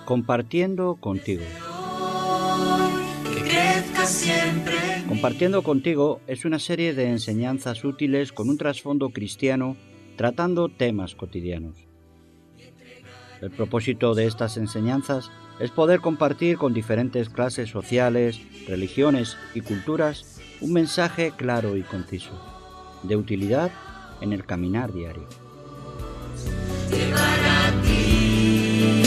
Compartiendo contigo. Que crezca siempre en mí. Compartiendo contigo es una serie de enseñanzas útiles con un trasfondo cristiano tratando temas cotidianos. El propósito de estas enseñanzas es poder compartir con diferentes clases sociales, religiones y culturas un mensaje claro y conciso, de utilidad en el caminar diario. Llevar a ti,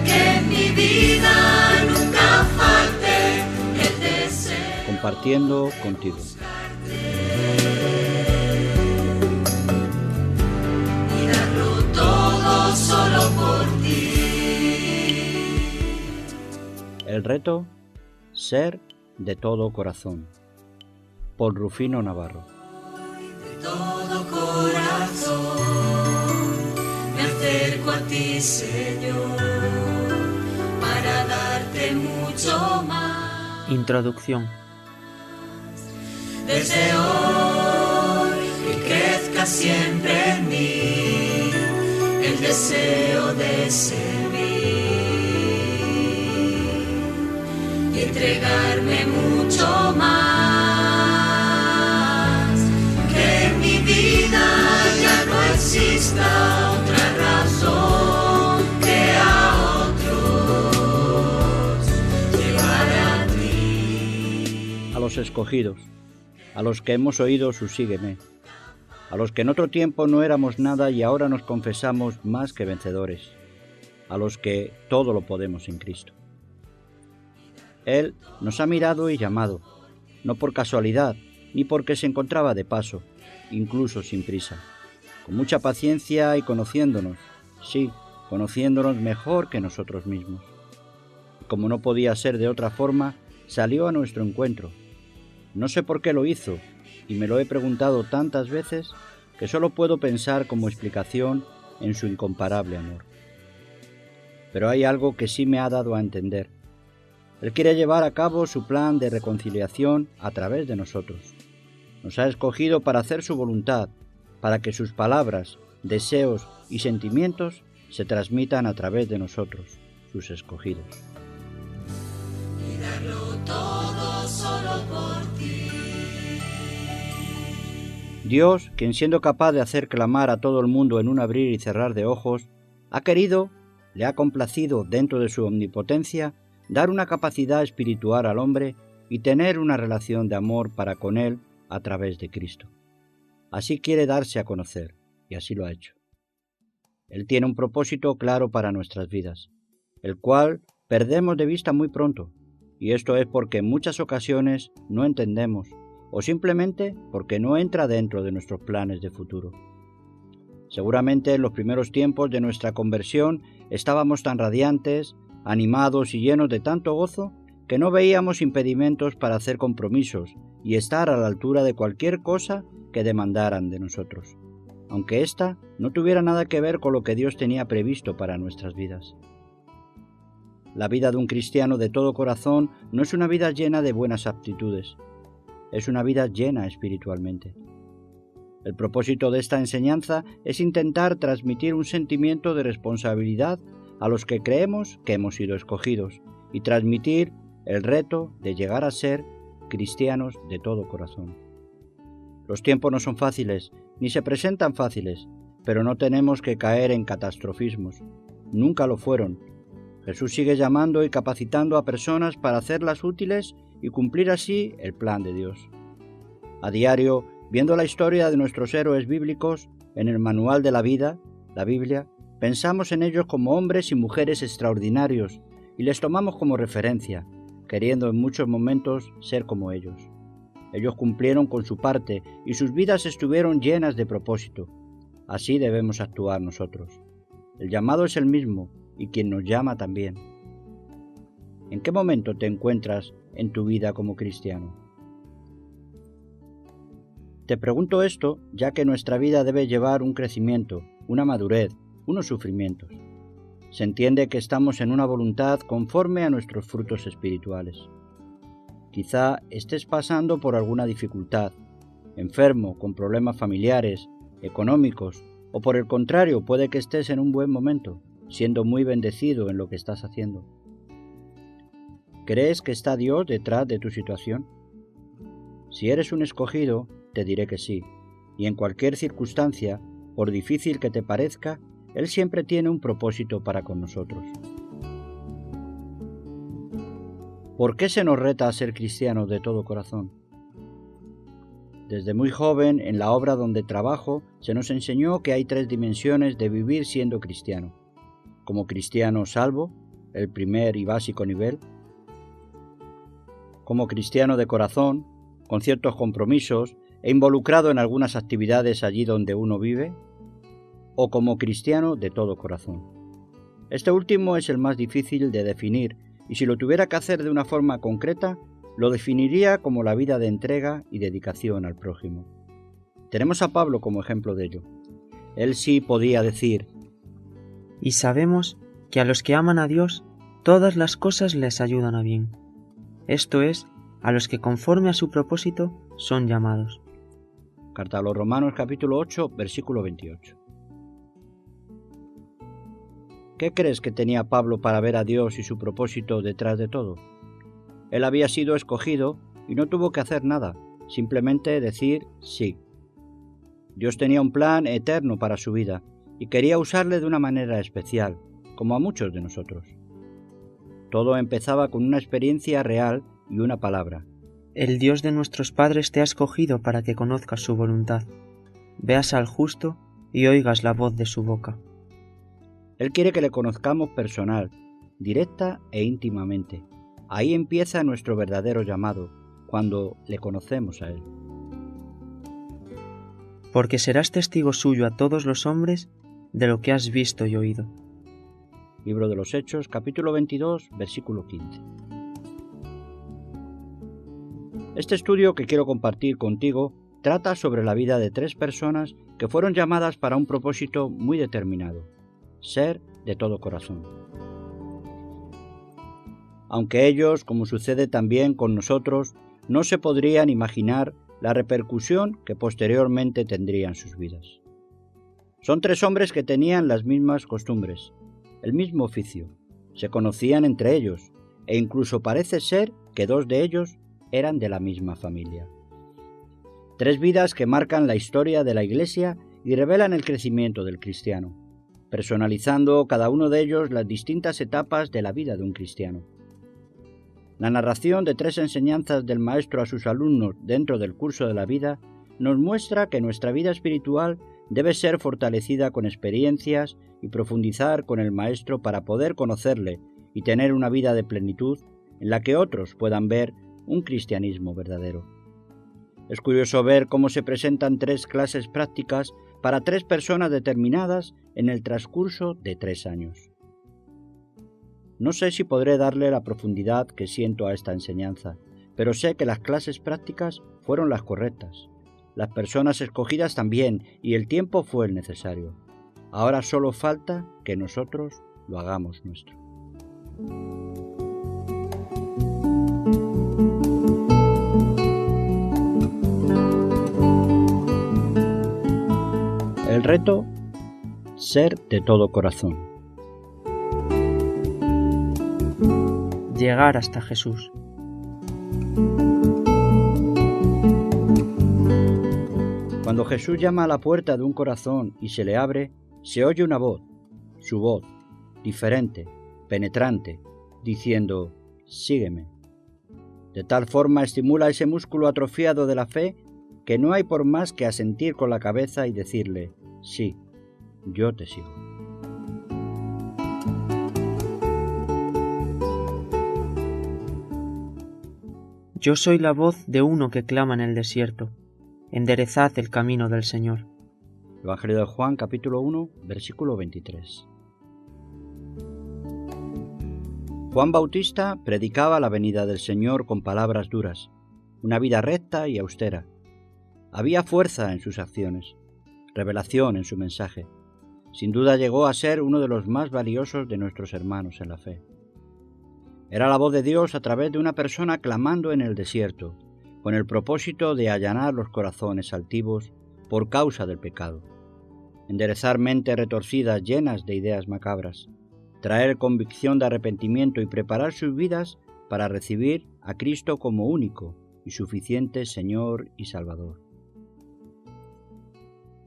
que en mi vida nunca falte el deseo. Compartiendo contigo. Y darlo todo solo por ti. El reto, ser de todo corazón. Por Rufino Navarro. De todo corazón me acerco a ti, Señor, para darte mucho más. Introducción. Desde hoy que crezca siempre en mí el deseo de servir y entregarme mucho más. Que en mi vida ya no exista otra razón que a otros llevar a ti. A los escogidos, a los que hemos oído su sígueme, a los que en otro tiempo no éramos nada y ahora nos confesamos más que vencedores, a los que todo lo podemos en Cristo. Él nos ha mirado y llamado, no por casualidad, ni porque se encontraba de paso, incluso sin prisa, con mucha paciencia y conociéndonos, sí, conociéndonos mejor que nosotros mismos. Como no podía ser de otra forma, salió a nuestro encuentro. No sé por qué lo hizo, y me lo he preguntado tantas veces que solo puedo pensar como explicación en su incomparable amor. Pero hay algo que sí me ha dado a entender. Él quiere llevar a cabo su plan de reconciliación a través de nosotros. Nos ha escogido para hacer su voluntad, para que sus palabras, deseos y sentimientos se transmitan a través de nosotros, sus escogidos. Y darlo todo solo por ti. Dios, quien siendo capaz de hacer clamar a todo el mundo en un abrir y cerrar de ojos, ha querido, le ha complacido dentro de su omnipotencia, dar una capacidad espiritual al hombre y tener una relación de amor para con él a través de Cristo. Así quiere darse a conocer, y así lo ha hecho. Él tiene un propósito claro para nuestras vidas, el cual perdemos de vista muy pronto, y esto es porque en muchas ocasiones no entendemos, o simplemente porque no entra dentro de nuestros planes de futuro. Seguramente en los primeros tiempos de nuestra conversión estábamos tan radiantes, animados y llenos de tanto gozo, que no veíamos impedimentos para hacer compromisos y estar a la altura de cualquier cosa que demandaran de nosotros, aunque ésta no tuviera nada que ver con lo que Dios tenía previsto para nuestras vidas. La vida de un cristiano de todo corazón no es una vida llena de buenas aptitudes, es una vida llena espiritualmente. El propósito de esta enseñanza es intentar transmitir un sentimiento de responsabilidad a los que creemos que hemos sido escogidos y transmitir el reto de llegar a ser cristianos de todo corazón. Los tiempos no son fáciles, ni se presentan fáciles, pero no tenemos que caer en catastrofismos. Nunca lo fueron. Jesús sigue llamando y capacitando a personas para hacerlas útiles y cumplir así el plan de Dios. A diario, viendo la historia de nuestros héroes bíblicos en el manual de la vida, la Biblia, pensamos en ellos como hombres y mujeres extraordinarios y les tomamos como referencia, queriendo en muchos momentos ser como ellos. Ellos cumplieron con su parte y sus vidas estuvieron llenas de propósito. Así debemos actuar nosotros. El llamado es el mismo y quien nos llama también. ¿En qué momento te encuentras en tu vida como cristiano? Te pregunto esto ya que nuestra vida debe llevar un crecimiento, una madurez, unos sufrimientos. Se entiende que estamos en una voluntad conforme a nuestros frutos espirituales. Quizá estés pasando por alguna dificultad, enfermo, con problemas familiares, económicos, o por el contrario, puede que estés en un buen momento. siendo muy bendecido en lo que estás haciendo. ¿Crees que está Dios detrás de tu situación? Si eres un escogido, te diré que sí, y en cualquier circunstancia, por difícil que te parezca, Él siempre tiene un propósito para con nosotros. ¿Por qué se nos reta a ser cristianos de todo corazón? Desde muy joven, en la obra donde trabajo, se nos enseñó que hay 3 dimensiones de vivir siendo cristiano. Como cristiano salvo, el primer y básico nivel. Como cristiano de corazón, con ciertos compromisos e involucrado en algunas actividades allí donde uno vive. O como cristiano de todo corazón. Este último es el más difícil de definir, y si lo tuviera que hacer de una forma concreta, lo definiría como la vida de entrega y dedicación al prójimo. Tenemos a Pablo como ejemplo de ello. Él sí podía decir: y sabemos que a los que aman a Dios, todas las cosas les ayudan a bien. Esto es, a los que conforme a su propósito son llamados. Carta a los Romanos capítulo 8, versículo 28. ¿Qué crees que tenía Pablo para ver a Dios y su propósito detrás de todo? Él había sido escogido y no tuvo que hacer nada, simplemente decir sí. Dios tenía un plan eterno para su vida y quería usarle de una manera especial, como a muchos de nosotros. Todo empezaba con una experiencia real y una palabra. El Dios de nuestros padres te ha escogido para que conozcas su voluntad, veas al justo y oigas la voz de su boca. Él quiere que le conozcamos personal, directa e íntimamente. Ahí empieza nuestro verdadero llamado, cuando le conocemos a Él. Porque serás testigo suyo a todos los hombres de lo que has visto y oído. Libro de los Hechos, capítulo 22, versículo 15. Este estudio que quiero compartir contigo trata sobre la vida de 3 personas que fueron llamadas para un propósito muy determinado: ser de todo corazón. Aunque ellos, como sucede también con nosotros, no se podrían imaginar la repercusión que posteriormente tendrían sus vidas. Son 3 hombres que tenían las mismas costumbres, el mismo oficio, se conocían entre ellos, e incluso parece ser que 2 de ellos eran de la misma familia. 3 vidas que marcan la historia de la Iglesia y revelan el crecimiento del cristiano, personalizando cada uno de ellos las distintas etapas de la vida de un cristiano. La narración de 3 enseñanzas del Maestro a sus alumnos dentro del curso de la vida nos muestra que nuestra vida espiritual debe ser fortalecida con experiencias y profundizar con el Maestro para poder conocerle y tener una vida de plenitud en la que otros puedan ver un cristianismo verdadero. Es curioso ver cómo se presentan 3 clases prácticas para 3 personas determinadas en el transcurso de 3 años. No sé si podré darle la profundidad que siento a esta enseñanza, pero sé que las clases prácticas fueron las correctas, las personas escogidas también, y el tiempo fue el necesario. Ahora solo falta que nosotros lo hagamos nuestro. El reto: ser de todo corazón. Llegar hasta Jesús. Cuando Jesús llama a la puerta de un corazón y se le abre, se oye una voz, su voz, diferente, penetrante, diciendo: sígueme. De tal forma estimula ese músculo atrofiado de la fe que no hay por más que asentir con la cabeza y decirle: sí, yo te sigo. Yo soy la voz de uno que clama en el desierto. Enderezad el camino del Señor. Evangelio de Juan, capítulo 1, versículo 23. Juan Bautista predicaba la venida del Señor con palabras duras, una vida recta y austera. Había fuerza en sus acciones, revelación en su mensaje. Sin duda llegó a ser uno de los más valiosos de nuestros hermanos en la fe. Era la voz de Dios a través de una persona clamando en el desierto, con el propósito de allanar los corazones altivos por causa del pecado. enderezar mentes retorcidas llenas de ideas macabras, traer convicción de arrepentimiento y preparar sus vidas para recibir a Cristo como único y suficiente Señor y Salvador.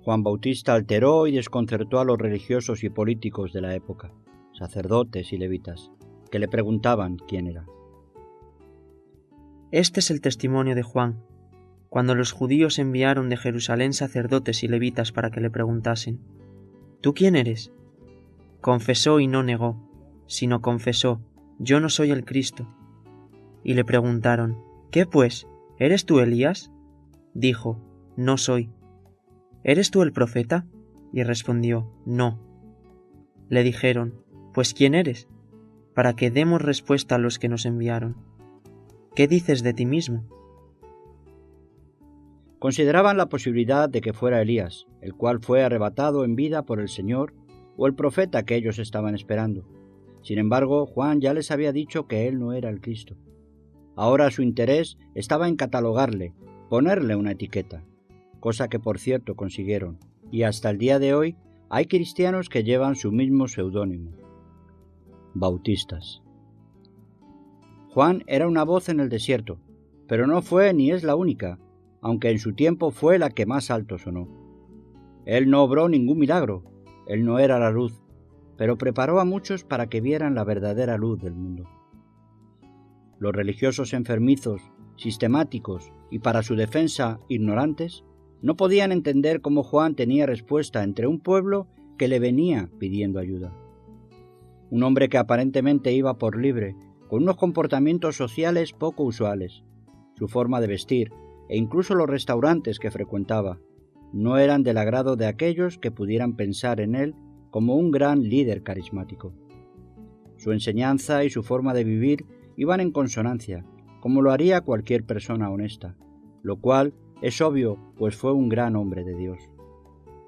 Juan Bautista alteró y desconcertó a los religiosos y políticos de la época, sacerdotes y levitas, que le preguntaban quién era. Este es el testimonio de Juan, cuando los judíos enviaron de Jerusalén sacerdotes y levitas para que le preguntasen: ¿Tú quién eres? Confesó y no negó, sino confesó: Yo no soy el Cristo. Y le preguntaron: ¿Qué pues? ¿Eres tú Elías? Dijo: No soy. ¿Eres tú el profeta? Y respondió: No. Le dijeron: Pues ¿quién eres? Para que demos respuesta a los que nos enviaron. ¿Qué dices de ti mismo? Consideraban la posibilidad de que fuera Elías, el cual fue arrebatado en vida por el Señor, o el profeta que ellos estaban esperando. Sin embargo, Juan ya les había dicho que él no era el Cristo. Ahora su interés estaba en catalogarle, ponerle una etiqueta, cosa que por cierto consiguieron, y hasta el día de hoy hay cristianos que llevan su mismo seudónimo: bautistas. Juan era una voz en el desierto, pero no fue ni es la única, aunque en su tiempo fue la que más alto sonó. Él no obró ningún milagro, él no era la luz, pero preparó a muchos para que vieran la verdadera luz del mundo. Los religiosos enfermizos, sistemáticos y para su defensa ignorantes, no podían entender cómo Juan tenía respuesta entre un pueblo que le venía pidiendo ayuda. Un hombre que aparentemente iba por libre, con unos comportamientos sociales poco usuales, su forma de vestir e incluso los restaurantes que frecuentaba, no eran del agrado de aquellos que pudieran pensar en él como un gran líder carismático. Su enseñanza y su forma de vivir iban en consonancia, como lo haría cualquier persona honesta, lo cual es obvio, pues fue un gran hombre de Dios.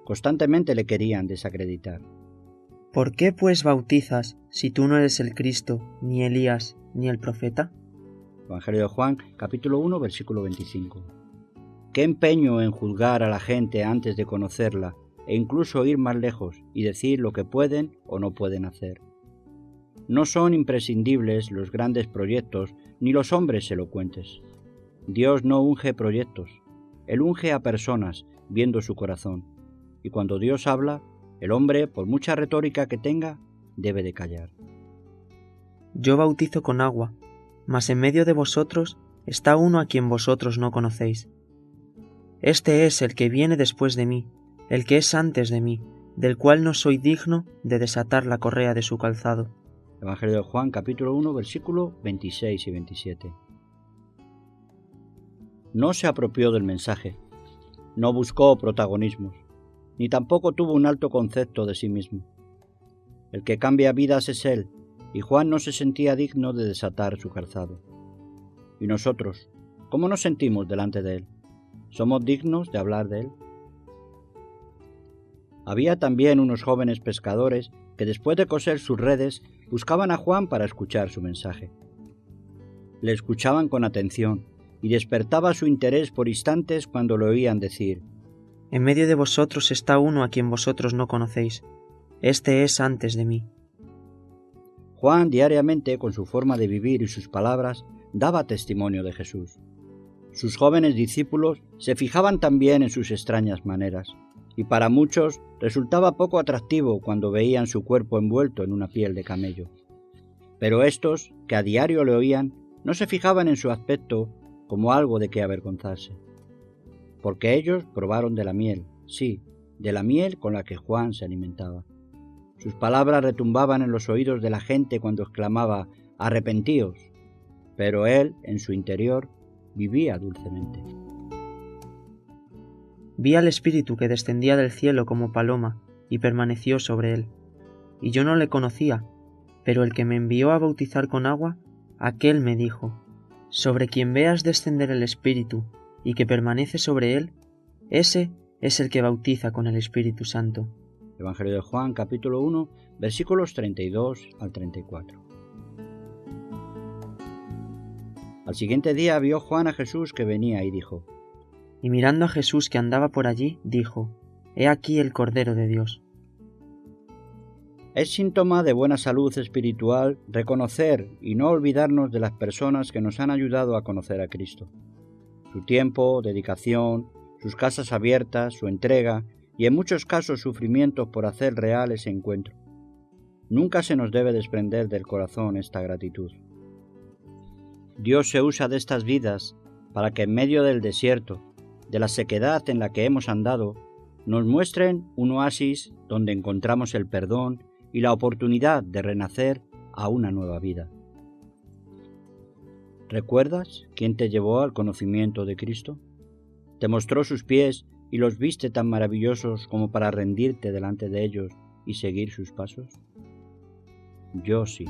Constantemente le querían desacreditar. ¿Por qué pues bautizas si tú no eres el Cristo, ni Elías, ni el profeta? Evangelio de Juan, capítulo 1, versículo 25. Qué empeño en juzgar a la gente antes de conocerla, e incluso ir más lejos y decir lo que pueden o no pueden hacer. No son imprescindibles los grandes proyectos ni los hombres elocuentes. Dios no unge proyectos, Él unge a personas viendo su corazón, y cuando Dios habla, el hombre, por mucha retórica que tenga, debe de callar. Yo bautizo con agua, mas en medio de vosotros está uno a quien vosotros no conocéis. Este es el que viene después de mí, el que es antes de mí, del cual no soy digno de desatar la correa de su calzado. Evangelio de Juan, capítulo 1, versículos 26 y 27. No se apropió del mensaje, no buscó protagonismos, ni tampoco tuvo un alto concepto de sí mismo. El que cambia vidas es Él, y Juan no se sentía digno de desatar su calzado. ¿Y nosotros, cómo nos sentimos delante de Él? ¿Somos dignos de hablar de Él? Había también unos jóvenes pescadores que después de coser sus redes buscaban a Juan para escuchar su mensaje. Le escuchaban con atención y despertaba su interés por instantes cuando lo oían decir: En medio de vosotros está uno a quien vosotros no conocéis. Este es antes de mí. Juan diariamente, con su forma de vivir y sus palabras, daba testimonio de Jesús. Sus jóvenes discípulos se fijaban también en sus extrañas maneras, y para muchos resultaba poco atractivo cuando veían su cuerpo envuelto en una piel de camello. Pero estos, que a diario le oían, no se fijaban en su aspecto como algo de qué avergonzarse. Porque ellos probaron de la miel, sí, de la miel con la que Juan se alimentaba. Sus palabras retumbaban en los oídos de la gente cuando exclamaba: «Arrepentíos», pero él, en su interior, vivía dulcemente. Vi al Espíritu que descendía del cielo como paloma y permaneció sobre él. Y yo no le conocía, pero el que me envió a bautizar con agua, aquel me dijo: Sobre quien veas descender el Espíritu y que permanece sobre él, ese es el que bautiza con el Espíritu Santo. Evangelio de Juan, capítulo 1, versículos 32 al 34. Al siguiente día vio Juan a Jesús que venía y dijo: Y mirando a Jesús que andaba por allí, dijo: he aquí el Cordero de Dios. Es síntoma de buena salud espiritual reconocer y no olvidarnos de las personas que nos han ayudado a conocer a Cristo. Su tiempo, dedicación, sus casas abiertas, su entrega y en muchos casos sufrimientos por hacer real ese encuentro. Nunca se nos debe desprender del corazón esta gratitud. Dios se usa de estas vidas para que en medio del desierto, de la sequedad en la que hemos andado, nos muestren un oasis donde encontramos el perdón y la oportunidad de renacer a una nueva vida. ¿Recuerdas quién te llevó al conocimiento de Cristo? ¿Te mostró sus pies y los viste tan maravillosos como para rendirte delante de ellos y seguir sus pasos? Yo sí.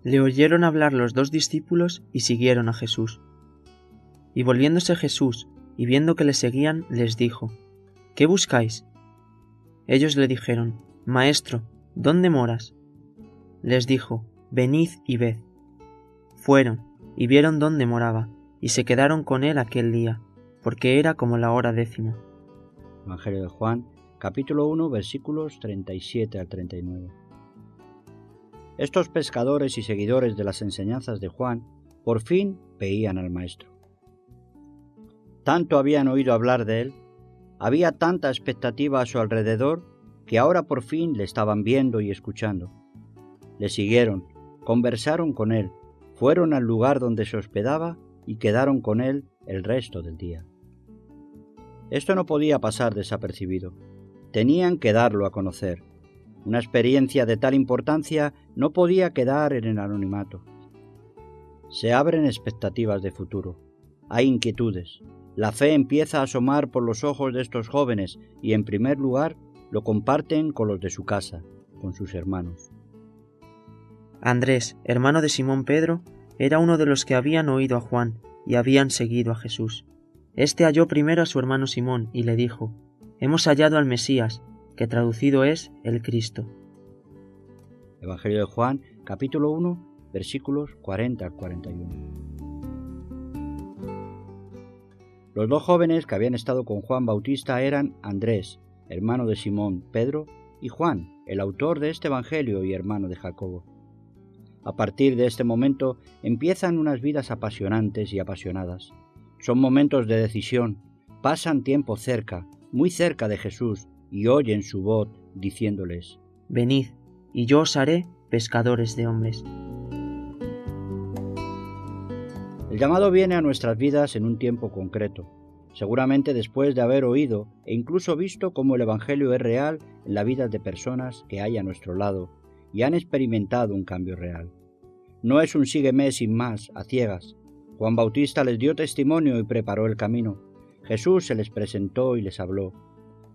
Le oyeron hablar los 2 discípulos y siguieron a Jesús. Y volviéndose Jesús y viendo que le seguían, les dijo: ¿Qué buscáis? Ellos le dijeron: Maestro, ¿dónde moras? Les dijo: Venid y ved. Fueron y vieron dónde moraba, y se quedaron con él aquel día, porque era como la hora 10. Evangelio de Juan, capítulo 1, versículos 37 al 39. Estos pescadores y seguidores de las enseñanzas de Juan por fin veían al Maestro. Tanto habían oído hablar de él, había tanta expectativa a su alrededor, que ahora por fin le estaban viendo y escuchando. Le siguieron, conversaron con él, fueron al lugar donde se hospedaba y quedaron con él el resto del día. Esto no podía pasar desapercibido. Tenían que darlo a conocer. Una experiencia de tal importancia no podía quedar en el anonimato. Se abren expectativas de futuro. Hay inquietudes. La fe empieza a asomar por los ojos de estos jóvenes y, en primer lugar, lo comparten con los de su casa, con sus hermanos. Andrés, hermano de Simón Pedro, era uno de los que habían oído a Juan y habían seguido a Jesús. Este halló primero a su hermano Simón y le dijo: Hemos hallado al Mesías, que traducido es el Cristo. Evangelio de Juan, capítulo 1, versículos 40 al 41. Los 2 jóvenes que habían estado con Juan Bautista eran Andrés, hermano de Simón Pedro, y Juan, el autor de este Evangelio y hermano de Jacobo. A partir de este momento empiezan unas vidas apasionantes y apasionadas. Son momentos de decisión, pasan tiempo cerca, muy cerca de Jesús, y oyen su voz diciéndoles: Venid, y yo os haré pescadores de hombres. El llamado viene a nuestras vidas en un tiempo concreto, seguramente después de haber oído e incluso visto cómo el Evangelio es real en la vida de personas que hay a nuestro lado y han experimentado un cambio real. No es un sígueme sin más, a ciegas. Juan Bautista les dio testimonio y preparó el camino. Jesús se les presentó y les habló.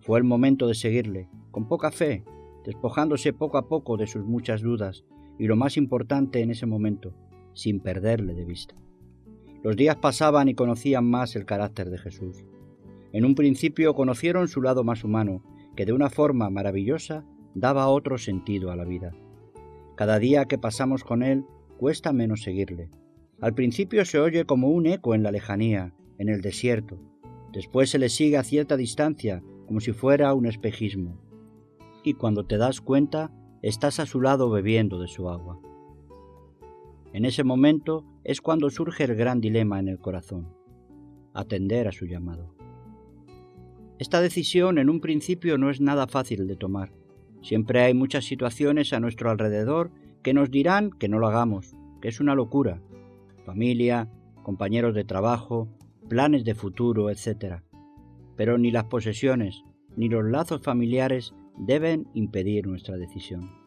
Fue el momento de seguirle, con poca fe, despojándose poco a poco de sus muchas dudas y, lo más importante en ese momento, sin perderle de vista. Los días pasaban y conocían más el carácter de Jesús. En un principio conocieron su lado más humano, que de una forma maravillosa daba otro sentido a la vida. Cada día que pasamos con él cuesta menos seguirle. Al principio se oye como un eco en la lejanía, en el desierto. Después se le sigue a cierta distancia, como si fuera un espejismo. Y cuando te das cuenta, estás a su lado bebiendo de su agua. En ese momento es cuando surge el gran dilema en el corazón: atender a su llamado. Esta decisión en un principio no es nada fácil de tomar. Siempre hay muchas situaciones a nuestro alrededor que nos dirán que no lo hagamos, que es una locura. Familia, compañeros de trabajo, planes de futuro, etc. Pero ni las posesiones ni los lazos familiares deben impedir nuestra decisión.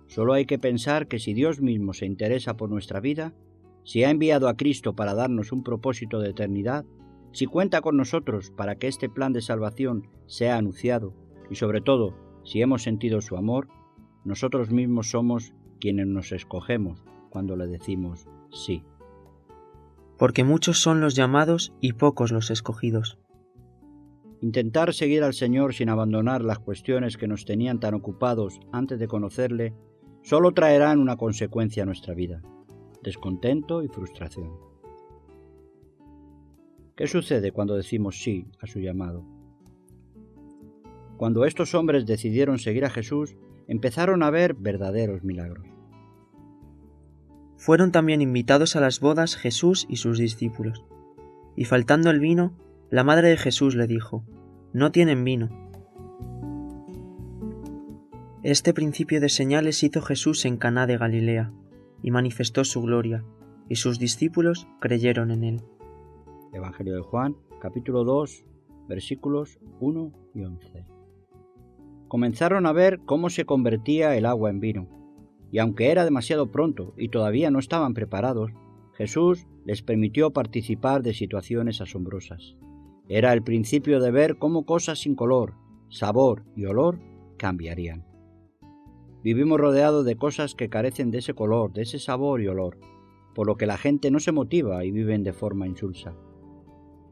Solo hay que pensar que si Dios mismo se interesa por nuestra vida, si ha enviado a Cristo para darnos un propósito de eternidad, si cuenta con nosotros para que este plan de salvación sea anunciado y, sobre todo, si hemos sentido su amor, nosotros mismos somos quienes nos escogemos cuando le decimos sí. Porque muchos son los llamados y pocos los escogidos. Intentar seguir al Señor sin abandonar las cuestiones que nos tenían tan ocupados antes de conocerle solo traerán una consecuencia a nuestra vida: descontento y frustración. ¿Qué sucede cuando decimos sí a su llamado? Cuando estos hombres decidieron seguir a Jesús, empezaron a ver verdaderos milagros. Fueron también invitados a las bodas Jesús y sus discípulos. Y faltando el vino, la madre de Jesús le dijo: «No tienen vino». Este principio de señales hizo Jesús en Caná de Galilea, y manifestó su gloria, y sus discípulos creyeron en él. Evangelio de Juan, capítulo 2, versículos 1 y 11. Comenzaron a ver cómo se convertía el agua en vino, y aunque era demasiado pronto y todavía no estaban preparados, Jesús les permitió participar de situaciones asombrosas. Era el principio de ver cómo cosas sin color, sabor y olor cambiarían. Vivimos rodeados de cosas que carecen de ese color, de ese sabor y olor, por lo que la gente no se motiva y viven de forma insulsa.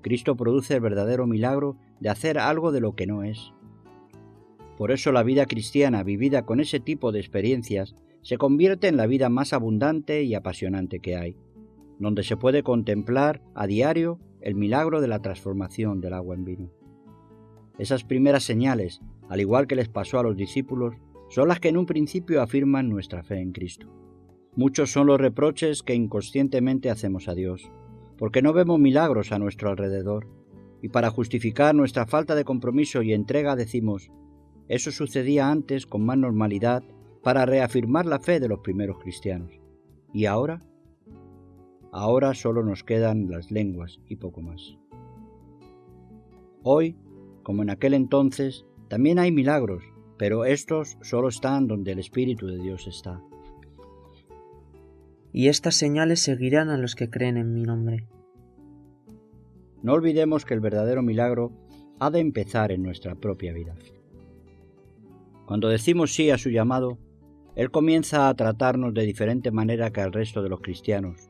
Cristo produce el verdadero milagro de hacer algo de lo que no es. Por eso la vida cristiana vivida con ese tipo de experiencias se convierte en la vida más abundante y apasionante que hay, donde se puede contemplar a diario el milagro de la transformación del agua en vino. Esas primeras señales, al igual que les pasó a los discípulos, son las que en un principio afirman nuestra fe en Cristo. Muchos son los reproches que inconscientemente hacemos a Dios, porque no vemos milagros a nuestro alrededor, y para justificar nuestra falta de compromiso y entrega decimos: eso sucedía antes con más normalidad, para reafirmar la fe de los primeros cristianos. ¿Y ahora? Ahora solo nos quedan las lenguas y poco más. Hoy, como en aquel entonces, también hay milagros, pero estos solo están donde el Espíritu de Dios está. Y estas señales seguirán a los que creen en mi nombre. No olvidemos que el verdadero milagro ha de empezar en nuestra propia vida. Cuando decimos sí a su llamado, Él comienza a tratarnos de diferente manera que al resto de los cristianos.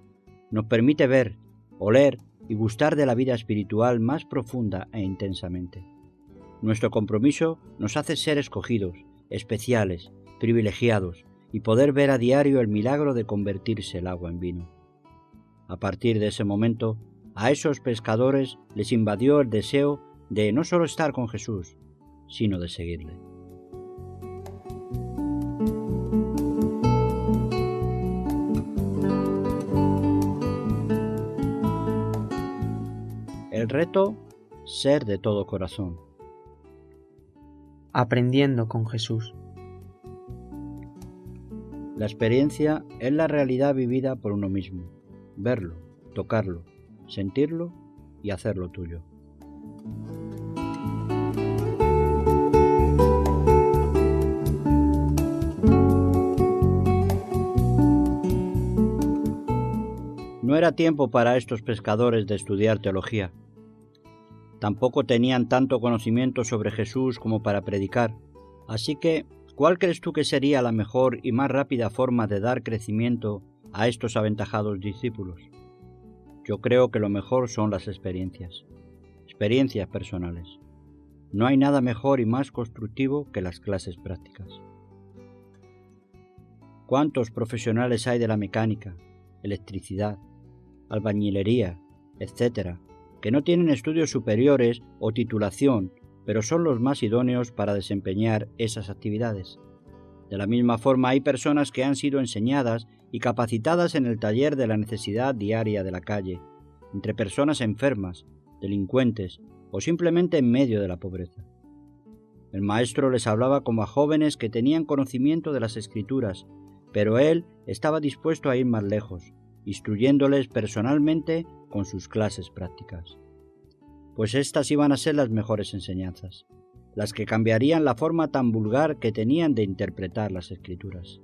Nos permite ver, oler y gustar de la vida espiritual más profunda e intensamente. Nuestro compromiso nos hace ser escogidos, especiales, privilegiados, y poder ver a diario el milagro de convertirse el agua en vino. A partir de ese momento, a esos pescadores les invadió el deseo de no solo estar con Jesús, sino de seguirle. El reto: ser de todo corazón. Aprendiendo con Jesús. La experiencia es la realidad vivida por uno mismo, verlo, tocarlo, sentirlo y hacerlo tuyo. No era tiempo para estos pescadores de estudiar teología. Tampoco tenían tanto conocimiento sobre Jesús como para predicar, así que, ¿cuál crees tú que sería la mejor y más rápida forma de dar crecimiento a estos aventajados discípulos? Yo creo que lo mejor son las experiencias personales. No hay nada mejor y más constructivo que las clases prácticas. ¿Cuántos profesionales hay de la mecánica, electricidad, albañilería, etcétera, que no tienen estudios superiores o titulación, pero son los más idóneos para desempeñar esas actividades? De la misma forma, hay personas que han sido enseñadas y capacitadas en el taller de la necesidad diaria de la calle, entre personas enfermas, delincuentes o simplemente en medio de la pobreza. El maestro les hablaba como a jóvenes que tenían conocimiento de las Escrituras, pero él estaba dispuesto a ir más lejos, instruyéndoles personalmente con sus clases prácticas. Pues estas iban a ser las mejores enseñanzas, las que cambiarían la forma tan vulgar que tenían de interpretar las Escrituras.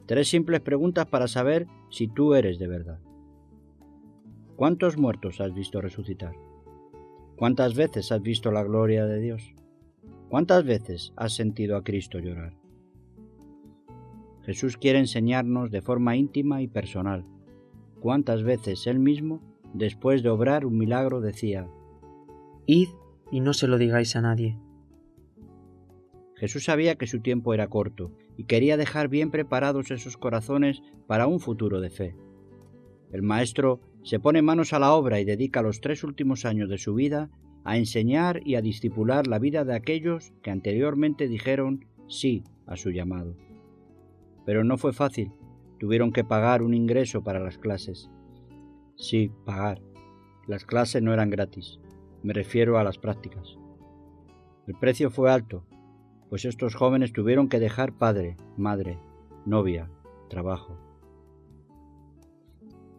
3 simples preguntas para saber si tú eres de verdad. ¿Cuántos muertos has visto resucitar? ¿Cuántas veces has visto la gloria de Dios? ¿Cuántas veces has sentido a Cristo llorar? Jesús quiere enseñarnos de forma íntima y personal. ¿Cuántas veces Él mismo, después de obrar un milagro, decía: «Id y no se lo digáis a nadie»? Jesús sabía que su tiempo era corto y quería dejar bien preparados esos corazones para un futuro de fe. El Maestro se pone manos a la obra y dedica los 3 últimos años de su vida a enseñar y a discipular la vida de aquellos que anteriormente dijeron sí a su llamado. Pero no fue fácil, tuvieron que pagar un ingreso para las clases. Sí, pagar. Las clases no eran gratis, me refiero a las prácticas. El precio fue alto, pues estos jóvenes tuvieron que dejar padre, madre, novia, trabajo.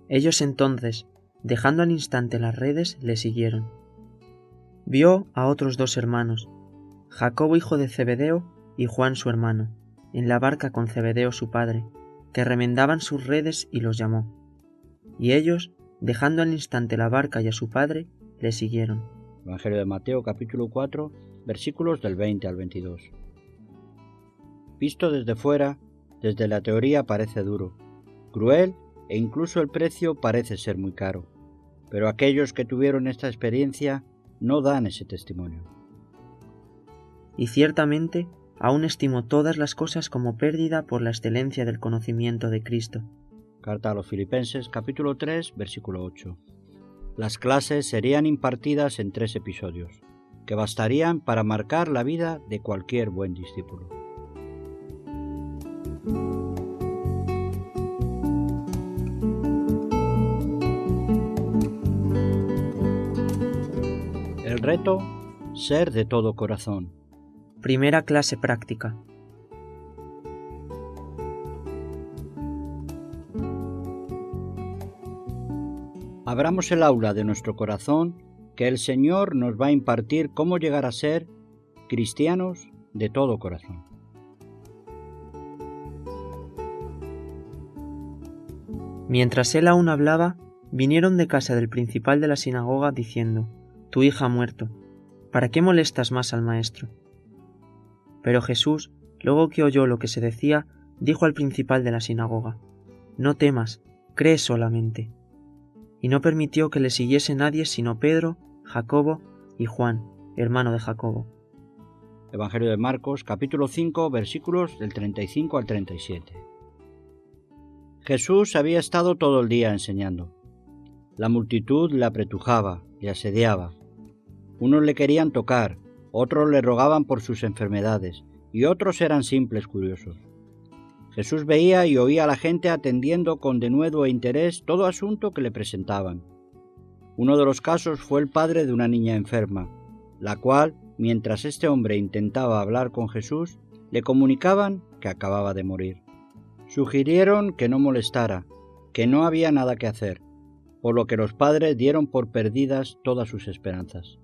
Ellos entonces, dejando al instante las redes, le siguieron. Vio a otros 2 hermanos, Jacobo hijo de Zebedeo y Juan su hermano, en la barca con Zebedeo su padre, que remendaban sus redes y los llamó. Y ellos, dejando al instante la barca y a su padre, le siguieron. Evangelio de Mateo capítulo 4, versículos del 20 al 22. Visto desde fuera, desde la teoría parece duro, cruel e incluso el precio parece ser muy caro, pero aquellos que tuvieron esta experiencia no dan ese testimonio. Y ciertamente aún estimo todas las cosas como pérdida por la excelencia del conocimiento de Cristo. Carta a los Filipenses capítulo 3, versículo 8. Las clases serían impartidas en 3 episodios, que bastarían para marcar la vida de cualquier buen discípulo. El reto, ser de todo corazón. Primera clase práctica. Abramos el aula de nuestro corazón, que el Señor nos va a impartir cómo llegar a ser cristianos de todo corazón. Mientras él aún hablaba, vinieron de casa del principal de la sinagoga diciendo: Tu hija ha muerto, ¿para qué molestas más al maestro? Pero Jesús, luego que oyó lo que se decía, dijo al principal de la sinagoga: No temas, cree solamente. Y no permitió que le siguiese nadie sino Pedro, Jacobo y Juan, hermano de Jacobo. Evangelio de Marcos, capítulo 5, versículos del 35 al 37. Jesús había estado todo el día enseñando. La multitud le apretujaba, le asediaba. Unos le querían tocar, otros le rogaban por sus enfermedades, y otros eran simples curiosos. Jesús veía y oía a la gente atendiendo con denuedo e interés todo asunto que le presentaban. Uno de los casos fue el padre de una niña enferma, la cual, mientras este hombre intentaba hablar con Jesús, le comunicaban que acababa de morir. Sugirieron que no molestara, que no había nada que hacer, por lo que los padres dieron por perdidas todas sus esperanzas.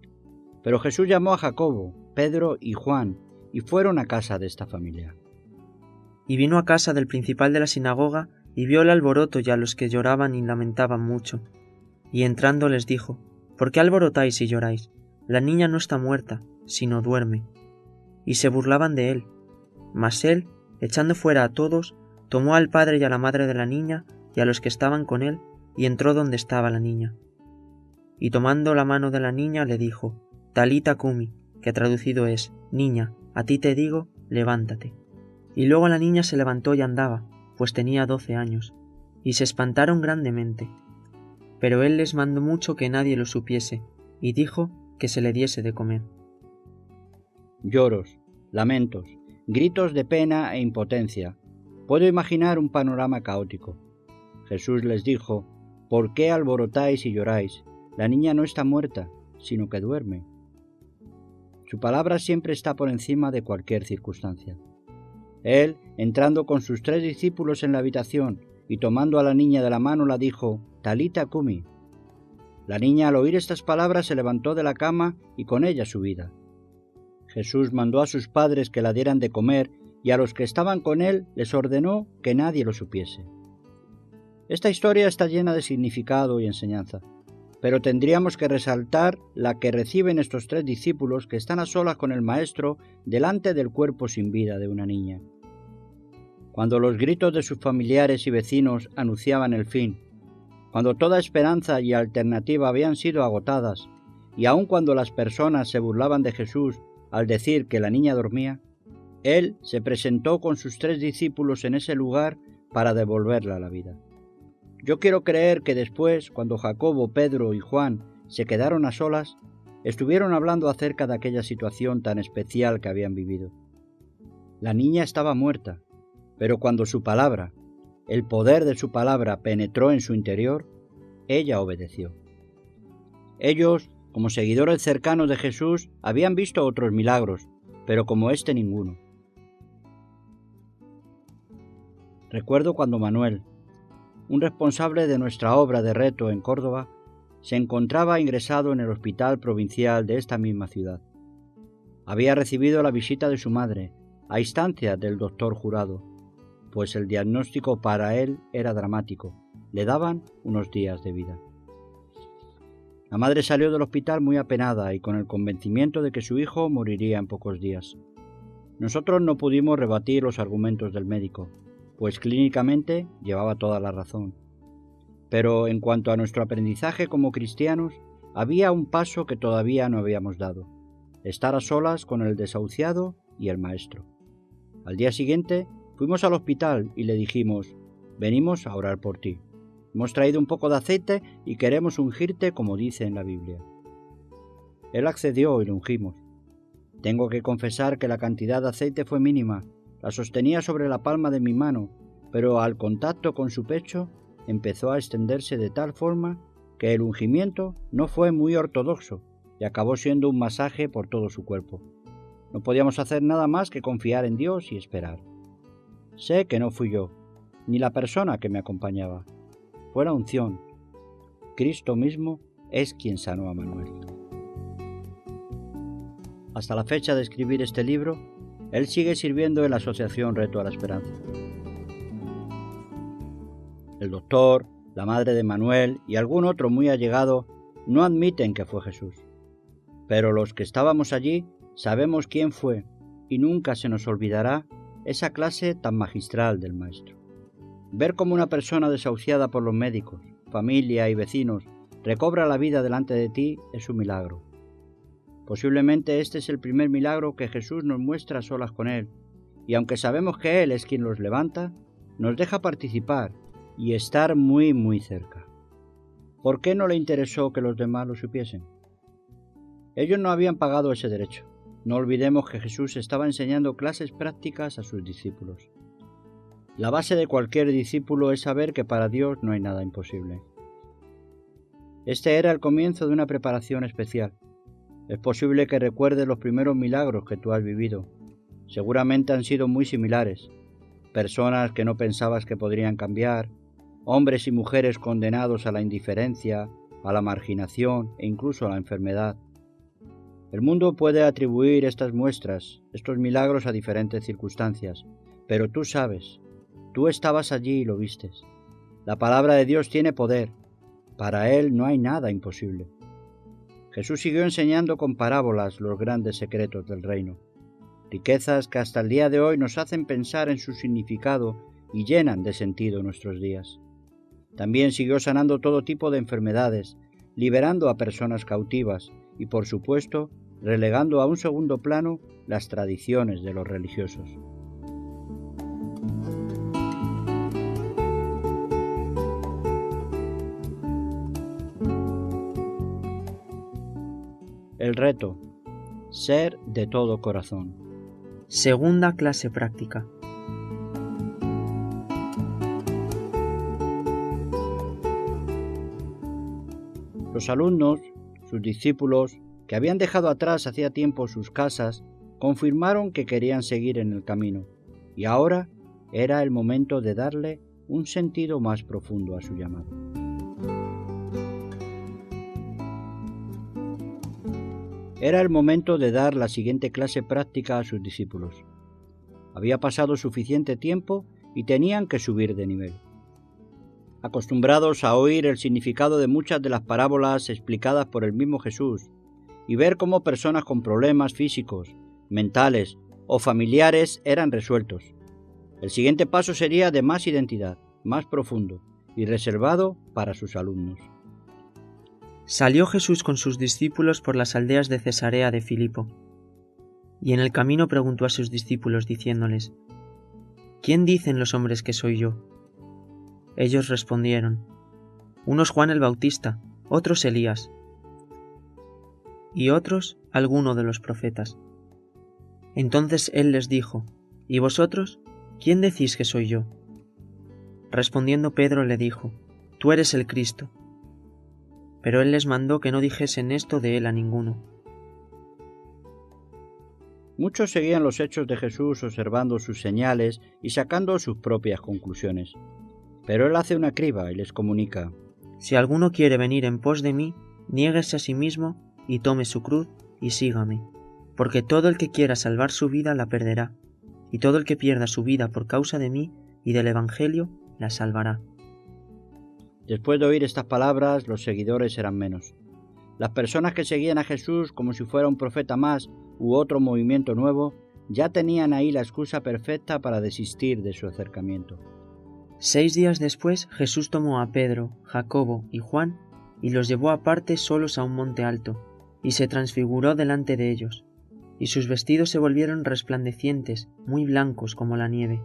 Pero Jesús llamó a Jacobo, Pedro y Juan, y fueron a casa de esta familia. Y vino a casa del principal de la sinagoga, y vio el alboroto y a los que lloraban y lamentaban mucho. Y entrando les dijo: ¿Por qué alborotáis y lloráis? La niña no está muerta, sino duerme. Y se burlaban de él. Mas él, echando fuera a todos, tomó al padre y a la madre de la niña y a los que estaban con él, y entró donde estaba la niña. Y tomando la mano de la niña le dijo: Talita cumi, que traducido es: Niña, a ti te digo, levántate. Y luego la niña se levantó y andaba, pues tenía 12 años, y se espantaron grandemente. Pero él les mandó mucho que nadie lo supiese, y dijo que se le diese de comer. Lloros, lamentos, gritos de pena e impotencia. Puedo imaginar un panorama caótico. Jesús les dijo: ¿Por qué alborotáis y lloráis? La niña no está muerta, sino que duerme. Su palabra siempre está por encima de cualquier circunstancia. Él, entrando con sus 3 discípulos en la habitación y tomando a la niña de la mano, la dijo: Talita cumi. La niña, al oír estas palabras, se levantó de la cama y con ella su vida. Jesús mandó a sus padres que la dieran de comer y a los que estaban con él les ordenó que nadie lo supiese. Esta historia está llena de significado y enseñanza, pero tendríamos que resaltar la que reciben estos 3 discípulos que están a solas con el Maestro delante del cuerpo sin vida de una niña. Cuando los gritos de sus familiares y vecinos anunciaban el fin, cuando toda esperanza y alternativa habían sido agotadas, y aun cuando las personas se burlaban de Jesús al decir que la niña dormía, Él se presentó con sus 3 discípulos en ese lugar para devolverla a la vida. Yo quiero creer que después, cuando Jacobo, Pedro y Juan se quedaron a solas, estuvieron hablando acerca de aquella situación tan especial que habían vivido. La niña estaba muerta, pero cuando su palabra, el poder de su palabra penetró en su interior, ella obedeció. Ellos, como seguidores cercanos de Jesús, habían visto otros milagros, pero como este ninguno. Recuerdo cuando Manuel, un responsable de nuestra obra de reto en Córdoba, se encontraba ingresado en el hospital provincial de esta misma ciudad. Había recibido la visita de su madre, a instancia del doctor Jurado, pues el diagnóstico para él era dramático. Le daban unos días de vida. La madre salió del hospital muy apenada y con el convencimiento de que su hijo moriría en pocos días. Nosotros no pudimos rebatir los argumentos del médico, pues clínicamente llevaba toda la razón. Pero en cuanto a nuestro aprendizaje como cristianos, había un paso que todavía no habíamos dado: estar a solas con el desahuciado y el maestro. Al día siguiente fuimos al hospital y le dijimos: venimos a orar por ti. Hemos traído un poco de aceite y queremos ungirte como dice en la Biblia. Él accedió y lo ungimos. Tengo que confesar que la cantidad de aceite fue mínima. La sostenía sobre la palma de mi mano, pero al contacto con su pecho empezó a extenderse de tal forma que el ungimiento no fue muy ortodoxo y acabó siendo un masaje por todo su cuerpo. No podíamos hacer nada más que confiar en Dios y esperar. Sé que no fui yo, ni la persona que me acompañaba. Fue la unción. Cristo mismo es quien sanó a Manuel. Hasta la fecha de escribir este libro, él sigue sirviendo en la Asociación Reto a la Esperanza. El doctor, la madre de Manuel y algún otro muy allegado no admiten que fue Jesús. Pero los que estábamos allí sabemos quién fue y nunca se nos olvidará esa clase tan magistral del Maestro. Ver cómo una persona desahuciada por los médicos, familia y vecinos recobra la vida delante de ti es un milagro. Posiblemente este es el primer milagro que Jesús nos muestra a solas con Él, y aunque sabemos que Él es quien los levanta, nos deja participar y estar muy muy cerca. ¿Por qué no le interesó que los demás lo supiesen? Ellos no habían pagado ese derecho. No olvidemos que Jesús estaba enseñando clases prácticas a sus discípulos. La base de cualquier discípulo es saber que para Dios no hay nada imposible. Este era el comienzo de una preparación especial. Es posible que recuerdes los primeros milagros que tú has vivido. Seguramente han sido muy similares. Personas que no pensabas que podrían cambiar, hombres y mujeres condenados a la indiferencia, a la marginación e incluso a la enfermedad. El mundo puede atribuir estas muestras, estos milagros a diferentes circunstancias, pero tú sabes, tú estabas allí y lo vistes. La palabra de Dios tiene poder. Para Él no hay nada imposible. Jesús siguió enseñando con parábolas los grandes secretos del reino, riquezas que hasta el día de hoy nos hacen pensar en su significado y llenan de sentido nuestros días. También siguió sanando todo tipo de enfermedades, liberando a personas cautivas y, por supuesto, relegando a un segundo plano las tradiciones de los religiosos. El reto: ser de todo corazón. Segunda clase práctica. Los alumnos, sus discípulos, que habían dejado atrás hacía tiempo sus casas, confirmaron que querían seguir en el camino, y ahora era el momento de darle un sentido más profundo a su llamado. Era el momento de dar la siguiente clase práctica a sus discípulos. Había pasado suficiente tiempo y tenían que subir de nivel. Acostumbrados a oír el significado de muchas de las parábolas explicadas por el mismo Jesús y ver cómo personas con problemas físicos, mentales o familiares eran resueltos, el siguiente paso sería de más identidad, más profundo y reservado para sus alumnos. Salió Jesús con sus discípulos por las aldeas de Cesarea de Filipo, y en el camino preguntó a sus discípulos diciéndoles: ¿Quién dicen los hombres que soy yo? Ellos respondieron: unos Juan el Bautista, otros Elías, y otros alguno de los profetas. Entonces él les dijo: ¿Y vosotros? ¿Quién decís que soy yo? Respondiendo Pedro le dijo: Tú eres el Cristo. Pero él les mandó que no dijesen esto de él a ninguno. Muchos seguían los hechos de Jesús observando sus señales y sacando sus propias conclusiones. Pero él hace una criba y les comunica: Si alguno quiere venir en pos de mí, niéguese a sí mismo y tome su cruz y sígame. Porque todo el que quiera salvar su vida la perderá, y todo el que pierda su vida por causa de mí y del Evangelio la salvará. Después de oír estas palabras, los seguidores eran menos. Las personas que seguían a Jesús como si fuera un profeta más u otro movimiento nuevo, ya tenían ahí la excusa perfecta para desistir de su acercamiento. 6 días después, Jesús tomó a Pedro, Jacobo y Juan y los llevó aparte solos a un monte alto, y se transfiguró delante de ellos, y sus vestidos se volvieron resplandecientes, muy blancos como la nieve,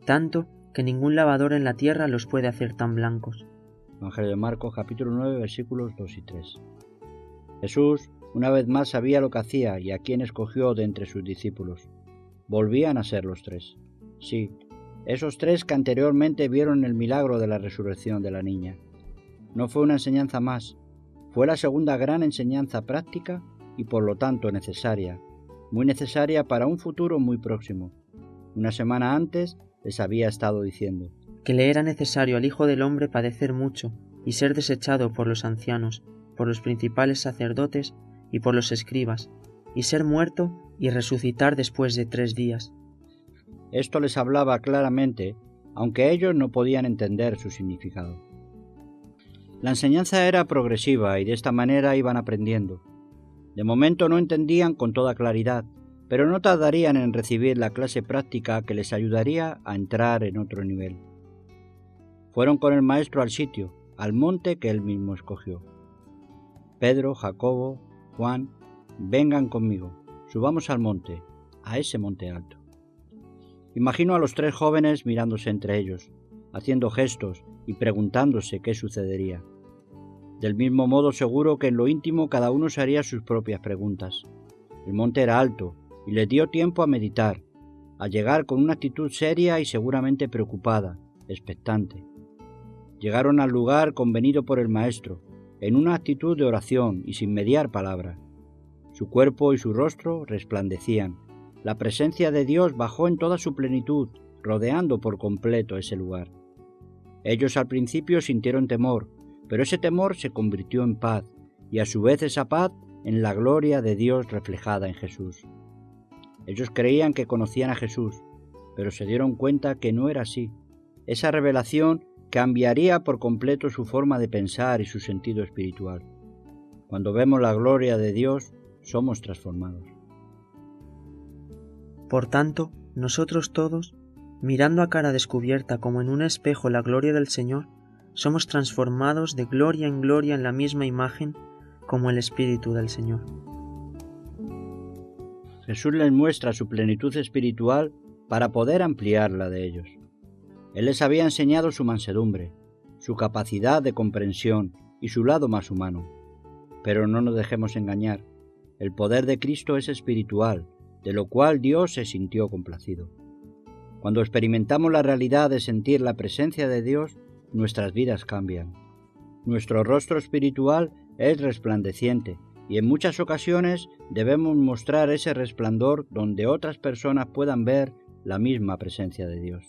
tanto que ningún lavador en la tierra los puede hacer tan blancos. Evangelio de Marcos, capítulo 9, versículos 2 y 3. Jesús, una vez más, sabía lo que hacía y a quién escogió de entre sus discípulos. Volvían a ser los 3. Sí, esos 3 que anteriormente vieron el milagro de la resurrección de la niña. No fue una enseñanza más, fue la segunda gran enseñanza práctica y por lo tanto necesaria, muy necesaria para un futuro muy próximo. Una semana antes les había estado diciendo que le era necesario al Hijo del Hombre padecer mucho y ser desechado por los ancianos, por los principales sacerdotes y por los escribas, y ser muerto y resucitar después de 3 días. Esto les hablaba claramente, aunque ellos no podían entender su significado. La enseñanza era progresiva y de esta manera iban aprendiendo. De momento no entendían con toda claridad, pero no tardarían en recibir la clase práctica que les ayudaría a entrar en otro nivel. Fueron con el maestro al sitio, al monte que él mismo escogió. Pedro, Jacobo, Juan, vengan conmigo, subamos al monte, a ese monte alto. Imagino a los 3 jóvenes mirándose entre ellos, haciendo gestos y preguntándose qué sucedería. Del mismo modo seguro que en lo íntimo cada uno se haría sus propias preguntas. El monte era alto y les dio tiempo a meditar, a llegar con una actitud seria y seguramente preocupada, expectante. Llegaron al lugar convenido por el maestro, en una actitud de oración y sin mediar palabra. Su cuerpo y su rostro resplandecían. La presencia de Dios bajó en toda su plenitud, rodeando por completo ese lugar. Ellos al principio sintieron temor, pero ese temor se convirtió en paz, y a su vez esa paz en la gloria de Dios reflejada en Jesús. Ellos creían que conocían a Jesús, pero se dieron cuenta que no era así. Esa revelación cambiaría por completo su forma de pensar y su sentido espiritual. Cuando vemos la gloria de Dios, somos transformados. Por tanto, nosotros todos, mirando a cara descubierta como en un espejo la gloria del Señor, somos transformados de gloria en la misma imagen como el Espíritu del Señor. Jesús les muestra su plenitud espiritual para poder ampliar la de ellos. Él les había enseñado su mansedumbre, su capacidad de comprensión y su lado más humano. Pero no nos dejemos engañar, el poder de Cristo es espiritual, de lo cual Dios se sintió complacido. Cuando experimentamos la realidad de sentir la presencia de Dios, nuestras vidas cambian. Nuestro rostro espiritual es resplandeciente y en muchas ocasiones debemos mostrar ese resplandor donde otras personas puedan ver la misma presencia de Dios.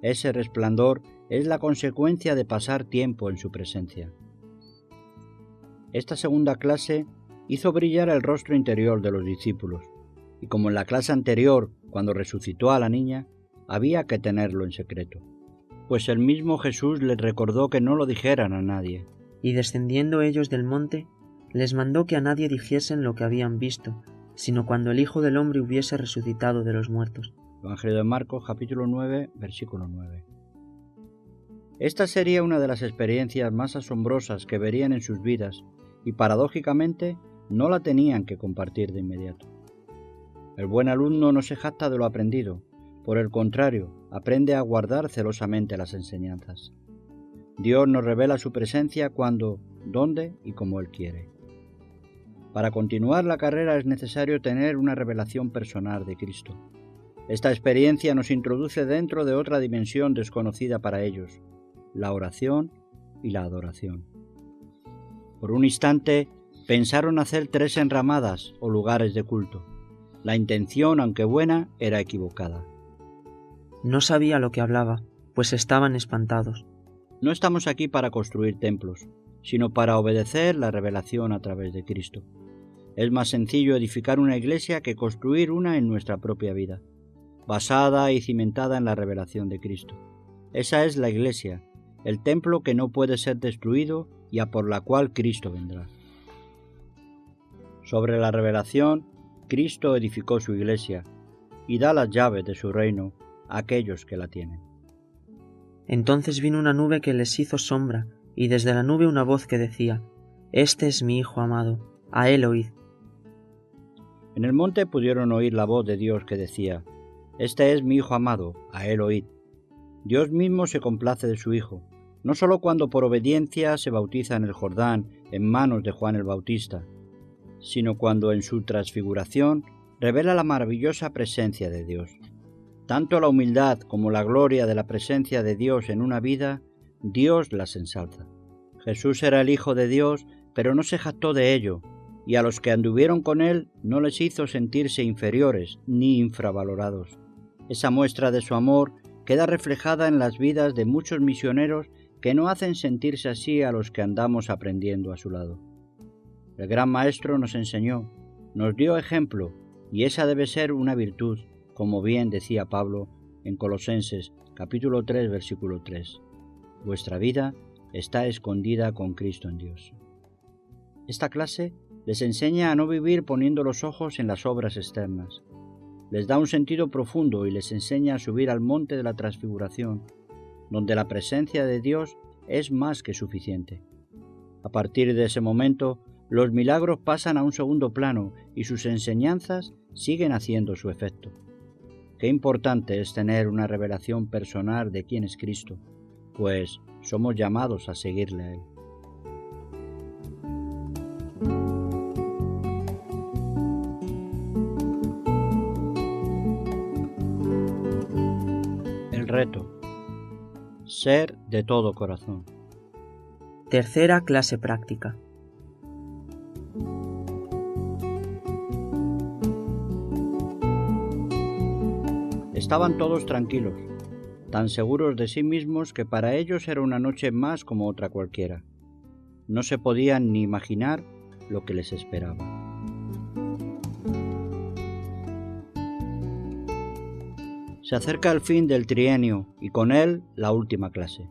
Ese resplandor es la consecuencia de pasar tiempo en su presencia. Esta segunda clase hizo brillar el rostro interior de los discípulos, y como en la clase anterior, cuando resucitó a la niña, había que tenerlo en secreto, pues el mismo Jesús les recordó que no lo dijeran a nadie. Y descendiendo ellos del monte, les mandó que a nadie dijesen lo que habían visto, sino cuando el Hijo del Hombre hubiese resucitado de los muertos. Evangelio de Marcos, capítulo 9, versículo 9. Esta sería una de las experiencias más asombrosas que verían en sus vidas, y paradójicamente no la tenían que compartir de inmediato. El buen alumno no se jacta de lo aprendido, por el contrario, aprende a guardar celosamente las enseñanzas. Dios nos revela su presencia cuando, dónde y como Él quiere. Para continuar la carrera es necesario tener una revelación personal de Cristo. Esta experiencia nos introduce dentro de otra dimensión desconocida para ellos, la oración y la adoración. Por un instante pensaron hacer 3 enramadas o lugares de culto. La intención, aunque buena, era equivocada. No sabía lo que hablaba, pues estaban espantados. No estamos aquí para construir templos, sino para obedecer la revelación a través de Cristo. Es más sencillo edificar una iglesia que construir una en nuestra propia vida, basada y cimentada en la revelación de Cristo. Esa es la iglesia, el templo que no puede ser destruido y a por la cual Cristo vendrá. Sobre la revelación, Cristo edificó su iglesia y da las llaves de su reino a aquellos que la tienen. Entonces vino una nube que les hizo sombra, y desde la nube una voz que decía: Este es mi Hijo amado, a él oíd. En el monte pudieron oír la voz de Dios que decía: Este es mi Hijo amado, a él oíd. Dios mismo se complace de su Hijo, no sólo cuando por obediencia se bautiza en el Jordán en manos de Juan el Bautista, sino cuando en su transfiguración revela la maravillosa presencia de Dios. Tanto la humildad como la gloria de la presencia de Dios en una vida, Dios las ensalza. Jesús era el Hijo de Dios, pero no se jactó de ello, y a los que anduvieron con él no les hizo sentirse inferiores ni infravalorados. Esa muestra de su amor queda reflejada en las vidas de muchos misioneros que no hacen sentirse así a los que andamos aprendiendo a su lado. El gran Maestro nos enseñó, nos dio ejemplo, y esa debe ser una virtud, como bien decía Pablo en Colosenses capítulo 3, versículo 3. Vuestra vida está escondida con Cristo en Dios. Esta clase les enseña a no vivir poniendo los ojos en las obras externas. Les da un sentido profundo y les enseña a subir al monte de la transfiguración, donde la presencia de Dios es más que suficiente. A partir de ese momento, los milagros pasan a un segundo plano y sus enseñanzas siguen haciendo su efecto. Qué importante es tener una revelación personal de quién es Cristo, pues somos llamados a seguirle a Él. El reto: ser de todo corazón. Tercera clase práctica. Estaban todos tranquilos, tan seguros de sí mismos que para ellos era una noche más como otra cualquiera. No se podían ni imaginar lo que les esperaba. Se acerca el fin del trienio y con él la última clase.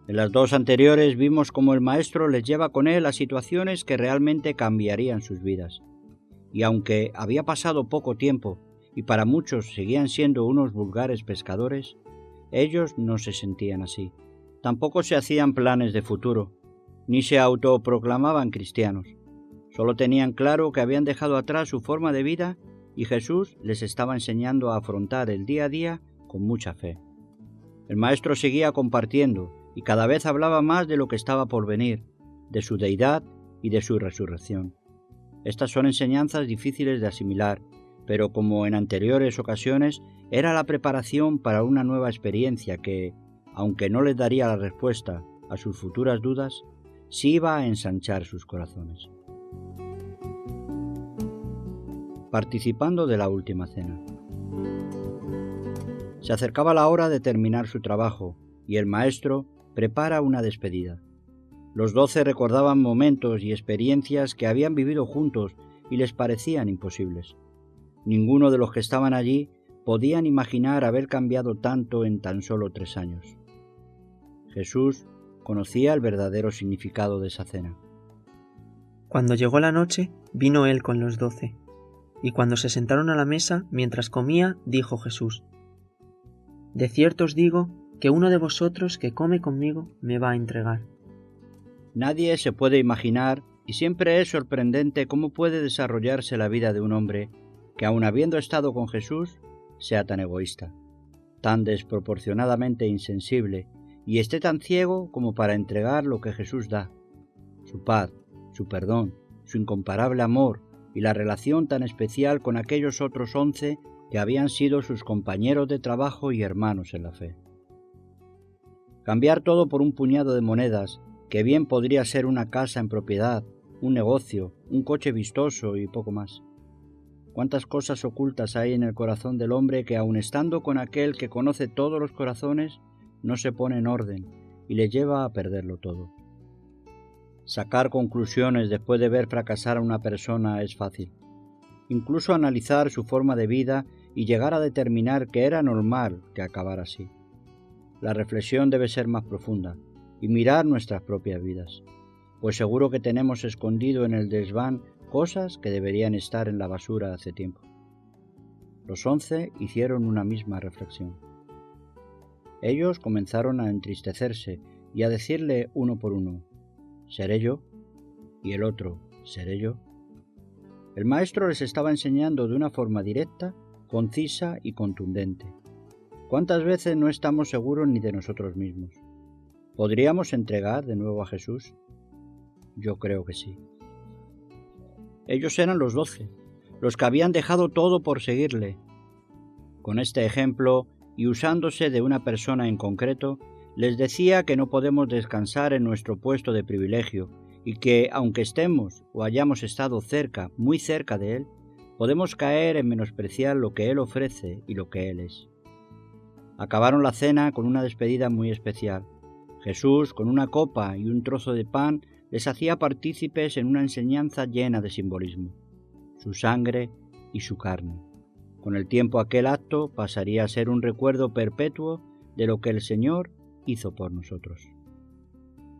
En las 2 anteriores vimos cómo el Maestro les lleva con él a situaciones que realmente cambiarían sus vidas. Y aunque había pasado poco tiempo y para muchos seguían siendo unos vulgares pescadores, ellos no se sentían así. Tampoco se hacían planes de futuro, ni se autoproclamaban cristianos. Solo tenían claro que habían dejado atrás su forma de vida y Jesús les estaba enseñando a afrontar el día a día con mucha fe. El Maestro seguía compartiendo y cada vez hablaba más de lo que estaba por venir, de su deidad y de su resurrección. Estas son enseñanzas difíciles de asimilar, pero como en anteriores ocasiones, era la preparación para una nueva experiencia que, aunque no les daría la respuesta a sus futuras dudas, sí iba a ensanchar sus corazones. Participando de la última cena. Se acercaba la hora de terminar su trabajo y el Maestro prepara una despedida. Los 12 recordaban momentos y experiencias que habían vivido juntos y les parecían imposibles. Ninguno de los que estaban allí podían imaginar haber cambiado tanto en tan solo 3 años. Jesús conocía el verdadero significado de esa cena. Cuando llegó la noche, vino él con los 12. Y cuando se sentaron a la mesa, mientras comía, dijo Jesús: De cierto os digo que uno de vosotros que come conmigo me va a entregar. Nadie se puede imaginar, y siempre es sorprendente cómo puede desarrollarse la vida de un hombre que, aun habiendo estado con Jesús, sea tan egoísta, tan desproporcionadamente insensible y esté tan ciego como para entregar lo que Jesús da, su paz, su perdón, su incomparable amor y la relación tan especial con aquellos otros 11 que habían sido sus compañeros de trabajo y hermanos en la fe. Cambiar todo por un puñado de monedas, que bien podría ser una casa en propiedad, un negocio, un coche vistoso y poco más. Cuántas cosas ocultas hay en el corazón del hombre que, aun estando con aquel que conoce todos los corazones, no se pone en orden y le lleva a perderlo todo. Sacar conclusiones después de ver fracasar a una persona es fácil. Incluso analizar su forma de vida y llegar a determinar que era normal que acabara así. La reflexión debe ser más profunda y mirar nuestras propias vidas, pues seguro que tenemos escondido en el desván cosas que deberían estar en la basura hace tiempo. Los 11 hicieron una misma reflexión. Ellos comenzaron a entristecerse y a decirle uno por uno: ¿seré yo? Y el otro: ¿seré yo? El maestro les estaba enseñando de una forma directa, concisa y contundente. ¿Cuántas veces no estamos seguros ni de nosotros mismos? ¿Podríamos entregar de nuevo a Jesús? Yo creo que sí. Ellos eran los 12, los que habían dejado todo por seguirle. Con este ejemplo, y usándose de una persona en concreto, les decía que no podemos descansar en nuestro puesto de privilegio y que, aunque estemos o hayamos estado cerca, muy cerca de Él, podemos caer en menospreciar lo que Él ofrece y lo que Él es. Acabaron la cena con una despedida muy especial. Jesús, con una copa y un trozo de pan, les hacía partícipes en una enseñanza llena de simbolismo, su sangre y su carne. Con el tiempo aquel acto pasaría a ser un recuerdo perpetuo de lo que el Señor hizo por nosotros.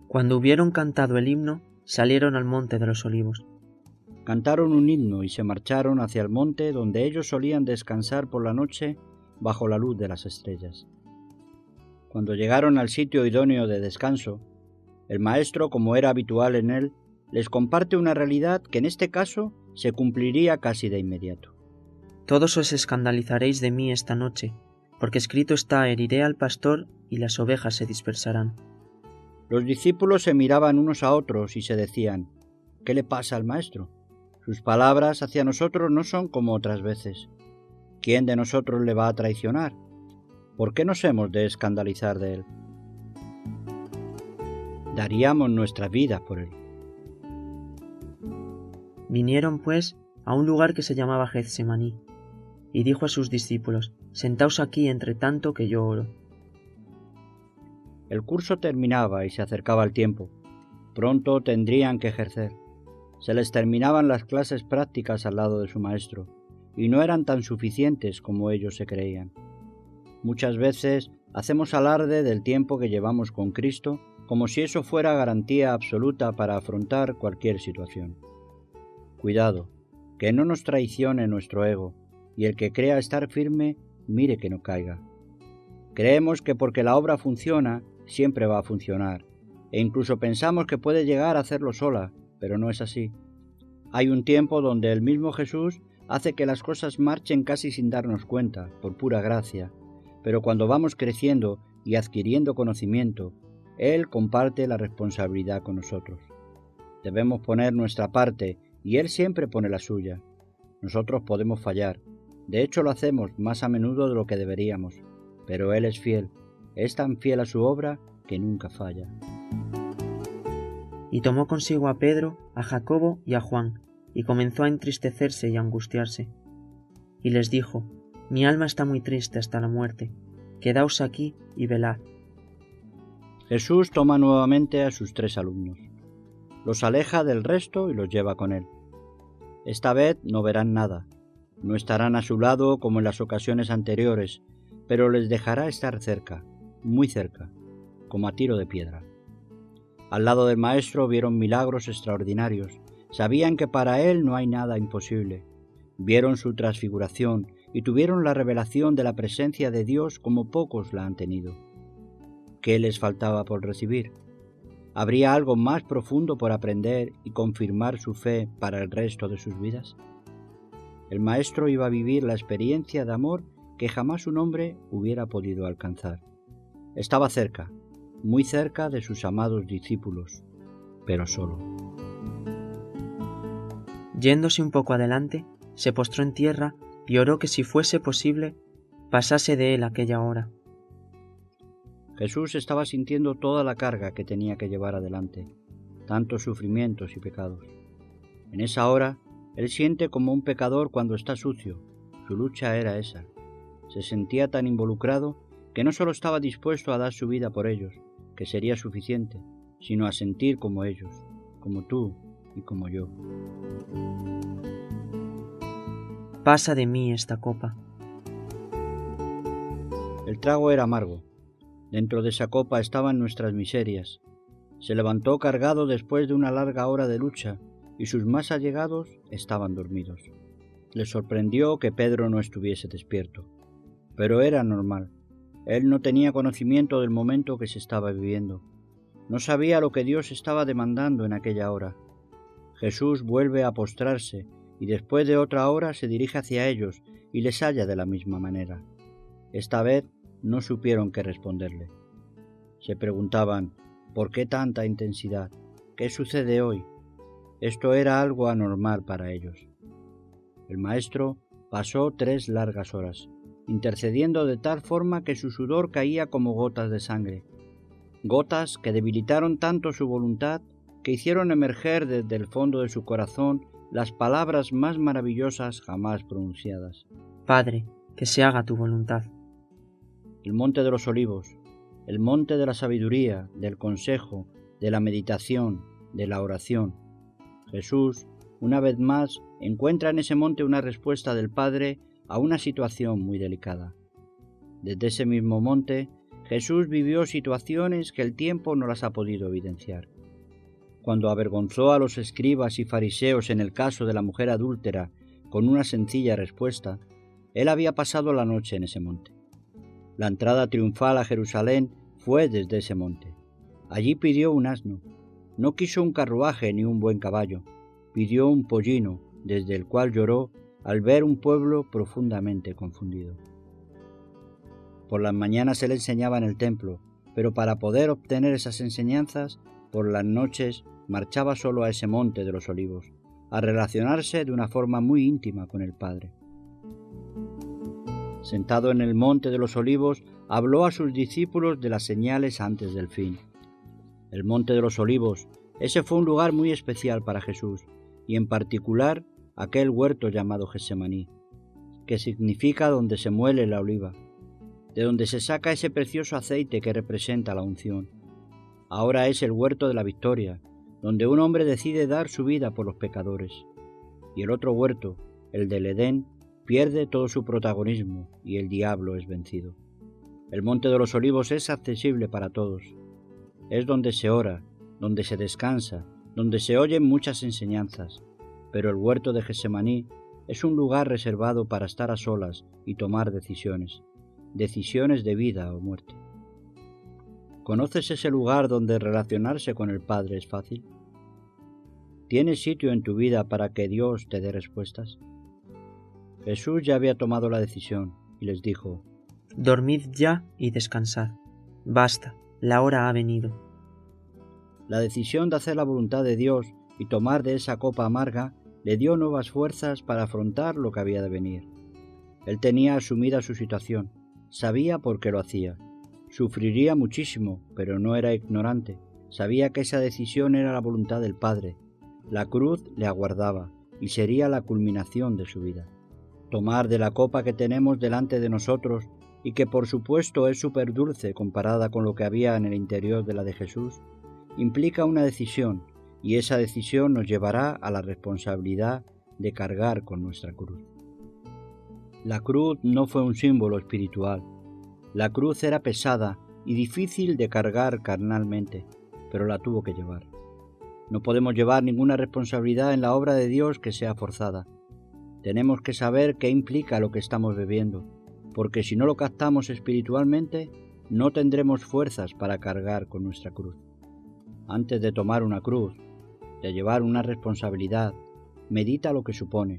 Cuando hubieron cantado el himno, salieron al monte de los olivos. Cantaron un himno y se marcharon hacia el monte donde ellos solían descansar por la noche bajo la luz de las estrellas. Cuando llegaron al sitio idóneo de descanso, el maestro, como era habitual en él, les comparte una realidad que en este caso se cumpliría casi de inmediato. Todos os escandalizaréis de mí esta noche, porque escrito está: heriré al pastor y las ovejas se dispersarán. Los discípulos se miraban unos a otros y se decían: ¿qué le pasa al maestro? Sus palabras hacia nosotros no son como otras veces. ¿Quién de nosotros le va a traicionar? ¿Por qué nos hemos de escandalizar de él? Daríamos nuestras vidas por él. Vinieron, pues, a un lugar que se llamaba Getsemaní, y dijo a sus discípulos: sentaos aquí entre tanto que yo oro. El curso terminaba y se acercaba el tiempo. Pronto tendrían que ejercer. Se les terminaban las clases prácticas al lado de su maestro, y no eran tan suficientes como ellos se creían. Muchas veces hacemos alarde del tiempo que llevamos con Cristo, como si eso fuera garantía absoluta para afrontar cualquier situación. Cuidado, que no nos traicione nuestro ego, y el que crea estar firme, mire que no caiga. Creemos que porque la obra funciona, siempre va a funcionar, e incluso pensamos que puede llegar a hacerlo sola, pero no es así. Hay un tiempo donde el mismo Jesús hace que las cosas marchen casi sin darnos cuenta, por pura gracia, pero cuando vamos creciendo y adquiriendo conocimiento, Él comparte la responsabilidad con nosotros. Debemos poner nuestra parte y Él siempre pone la suya. Nosotros podemos fallar, de hecho lo hacemos más a menudo de lo que deberíamos, pero Él es fiel, es tan fiel a su obra que nunca falla. Y tomó consigo a Pedro, a Jacobo y a Juan, y comenzó a entristecerse y a angustiarse. Y les dijo: mi alma está muy triste hasta la muerte, quedaos aquí y velad. Jesús toma nuevamente a sus 3 alumnos. Los aleja del resto y los lleva con él. Esta vez no verán nada, no estarán a su lado como en las ocasiones anteriores, pero les dejará estar cerca, muy cerca, como a tiro de piedra. Al lado del Maestro vieron milagros extraordinarios, sabían que para él no hay nada imposible, vieron su transfiguración y tuvieron la revelación de la presencia de Dios como pocos la han tenido. ¿Qué les faltaba por recibir? ¿Habría algo más profundo por aprender y confirmar su fe para el resto de sus vidas? El Maestro iba a vivir la experiencia de amor que jamás un hombre hubiera podido alcanzar. Estaba cerca, muy cerca de sus amados discípulos, pero solo. Yéndose un poco adelante, se postró en tierra y oró que si fuese posible, pasase de él aquella hora. Jesús estaba sintiendo toda la carga que tenía que llevar adelante, tantos sufrimientos y pecados. En esa hora, él siente como un pecador cuando está sucio. Su lucha era esa. Se sentía tan involucrado que no solo estaba dispuesto a dar su vida por ellos, que sería suficiente, sino a sentir como ellos, como tú y como yo. Pasa de mí esta copa. El trago era amargo. Dentro de esa copa estaban nuestras miserias. Se levantó cargado después de una larga hora de lucha y sus más allegados estaban dormidos. Le sorprendió que Pedro no estuviese despierto, pero era normal. Él no tenía conocimiento del momento que se estaba viviendo. No sabía lo que Dios estaba demandando en aquella hora. Jesús vuelve a postrarse y después de otra hora se dirige hacia ellos y les halla de la misma manera. Esta vez no supieron qué responderle. Se preguntaban, ¿por qué tanta intensidad? ¿Qué sucede hoy? Esto era algo anormal para ellos. El maestro pasó 3 largas horas, intercediendo de tal forma que su sudor caía como gotas de sangre, gotas que debilitaron tanto su voluntad que hicieron emerger desde el fondo de su corazón las palabras más maravillosas jamás pronunciadas. Padre, que se haga tu voluntad. El monte de los olivos, el monte de la sabiduría, del consejo, de la meditación, de la oración. Jesús, una vez más, encuentra en ese monte una respuesta del Padre a una situación muy delicada. Desde ese mismo monte, Jesús vivió situaciones que el tiempo no las ha podido evidenciar. Cuando avergonzó a los escribas y fariseos en el caso de la mujer adúltera con una sencilla respuesta, él había pasado la noche en ese monte. La entrada triunfal a Jerusalén fue desde ese monte. Allí pidió un asno. No quiso un carruaje ni un buen caballo. Pidió un pollino, desde el cual lloró al ver un pueblo profundamente confundido. Por las mañanas él enseñaba en el templo, pero para poder obtener esas enseñanzas, por las noches marchaba solo a ese monte de los olivos, a relacionarse de una forma muy íntima con el Padre. Sentado en el monte de los olivos, habló a sus discípulos de las señales antes del fin. El monte de los olivos, ese fue un lugar muy especial para Jesús, y en particular aquel huerto llamado Getsemaní, que significa donde se muele la oliva, de donde se saca ese precioso aceite que representa la unción. Ahora es el huerto de la victoria, donde un hombre decide dar su vida por los pecadores. Y el otro huerto, el del Edén, pierde todo su protagonismo y el diablo es vencido. El monte de los olivos es accesible para todos. Es donde se ora, donde se descansa, donde se oyen muchas enseñanzas, pero el huerto de Getsemaní es un lugar reservado para estar a solas y tomar decisiones de vida o muerte. ¿Conoces ese lugar donde relacionarse con el Padre es fácil? ¿Tienes sitio en tu vida para que Dios te dé respuestas? Jesús ya había tomado la decisión y les dijo: Dormid ya y descansad. Basta, la hora ha venido. La decisión de hacer la voluntad de Dios y tomar de esa copa amarga le dio nuevas fuerzas para afrontar lo que había de venir. Él tenía asumida su situación, sabía por qué lo hacía. Sufriría muchísimo, pero no era ignorante. Sabía que esa decisión era la voluntad del Padre. La cruz le aguardaba y sería la culminación de su vida. Tomar de la copa que tenemos delante de nosotros y que por supuesto es súper dulce comparada con lo que había en el interior de la de Jesús, implica una decisión, y esa decisión nos llevará a la responsabilidad de cargar con nuestra cruz. La cruz no fue un símbolo espiritual. La cruz era pesada y difícil de cargar carnalmente, pero la tuvo que llevar. No podemos llevar ninguna responsabilidad en la obra de Dios que sea forzada. Tenemos que saber qué implica lo que estamos bebiendo, porque si no lo captamos espiritualmente, no tendremos fuerzas para cargar con nuestra cruz. Antes de tomar una cruz, de llevar una responsabilidad, medita lo que supone.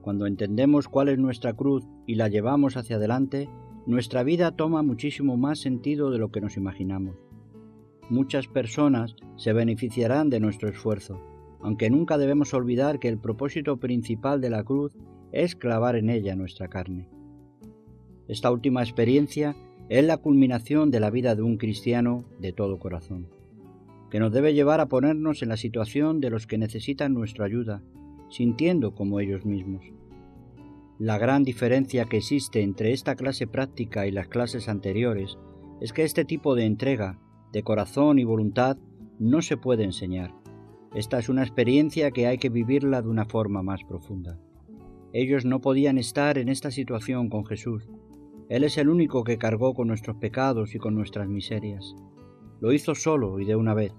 Cuando entendemos cuál es nuestra cruz y la llevamos hacia adelante, nuestra vida toma muchísimo más sentido de lo que nos imaginamos. muchas personas se beneficiarán de nuestro esfuerzo, aunque nunca debemos olvidar que el propósito principal de la cruz es clavar en ella nuestra carne. Esta última experiencia es la culminación de la vida de un cristiano de todo corazón, que nos debe llevar a ponernos en la situación de los que necesitan nuestra ayuda, sintiendo como ellos mismos. La gran diferencia que existe entre esta clase práctica y las clases anteriores es que este tipo de entrega, de corazón y voluntad, no se puede enseñar. Esta es una experiencia que hay que vivirla de una forma más profunda. Ellos no podían estar en esta situación con Jesús. Él es el único que cargó con nuestros pecados y con nuestras miserias. Lo hizo solo y de una vez,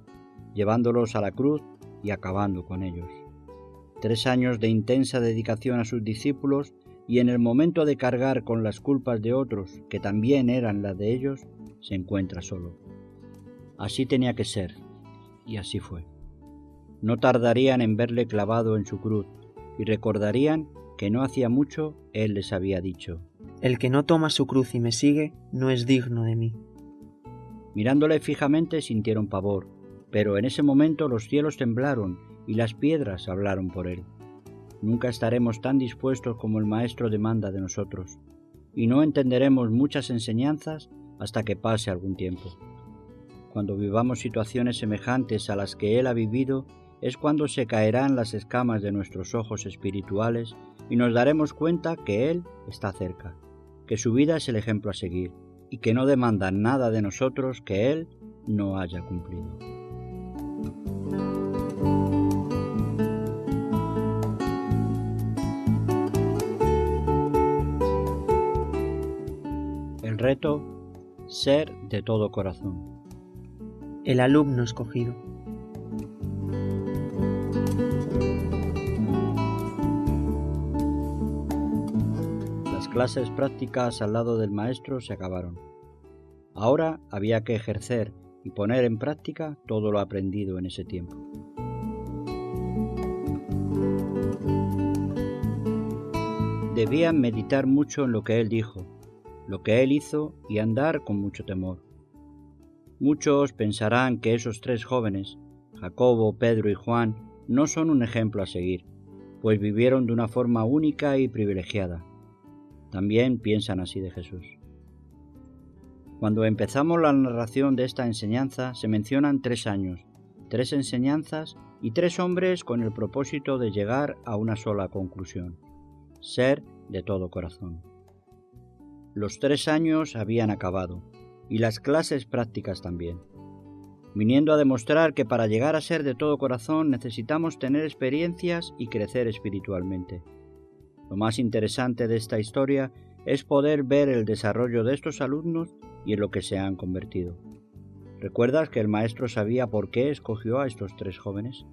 llevándolos a la cruz y acabando con ellos. 3 años de intensa dedicación a sus discípulos y en el momento de cargar con las culpas de otros, que también eran las de ellos, se encuentra solo. Así tenía que ser, y así fue. No tardarían en verle clavado en su cruz, y recordarían que no hacía mucho él les había dicho: El que no toma su cruz y me sigue, no es digno de mí. Mirándole fijamente sintieron pavor, pero en ese momento los cielos temblaron y las piedras hablaron por él. Nunca estaremos tan dispuestos como el Maestro demanda de nosotros, y no entenderemos muchas enseñanzas hasta que pase algún tiempo. Cuando vivamos situaciones semejantes a las que él ha vivido, es cuando se caerán las escamas de nuestros ojos espirituales y nos daremos cuenta que él está cerca, que su vida es el ejemplo a seguir y que no demanda nada de nosotros que él no haya cumplido. El reto: ser de todo corazón. El alumno escogido. Las clases prácticas al lado del maestro se acabaron. Ahora había que ejercer y poner en práctica todo lo aprendido en ese tiempo. Debían meditar mucho en lo que él dijo, lo que él hizo y andar con mucho temor. Muchos pensarán que esos 3 jóvenes, Jacobo, Pedro y Juan, no son un ejemplo a seguir, pues vivieron de una forma única y privilegiada. También piensan así de Jesús. Cuando empezamos la narración de esta enseñanza se mencionan 3 años, 3 enseñanzas y 3 hombres con el propósito de llegar a una sola conclusión: ser de todo corazón. Los 3 años habían acabado, y las clases prácticas también, viniendo a demostrar que para llegar a ser de todo corazón necesitamos tener experiencias y crecer espiritualmente. Lo más interesante de esta historia es poder ver el desarrollo de estos alumnos y en lo que se han convertido. ¿Recuerdas que el maestro sabía por qué escogió a estos 3 jóvenes?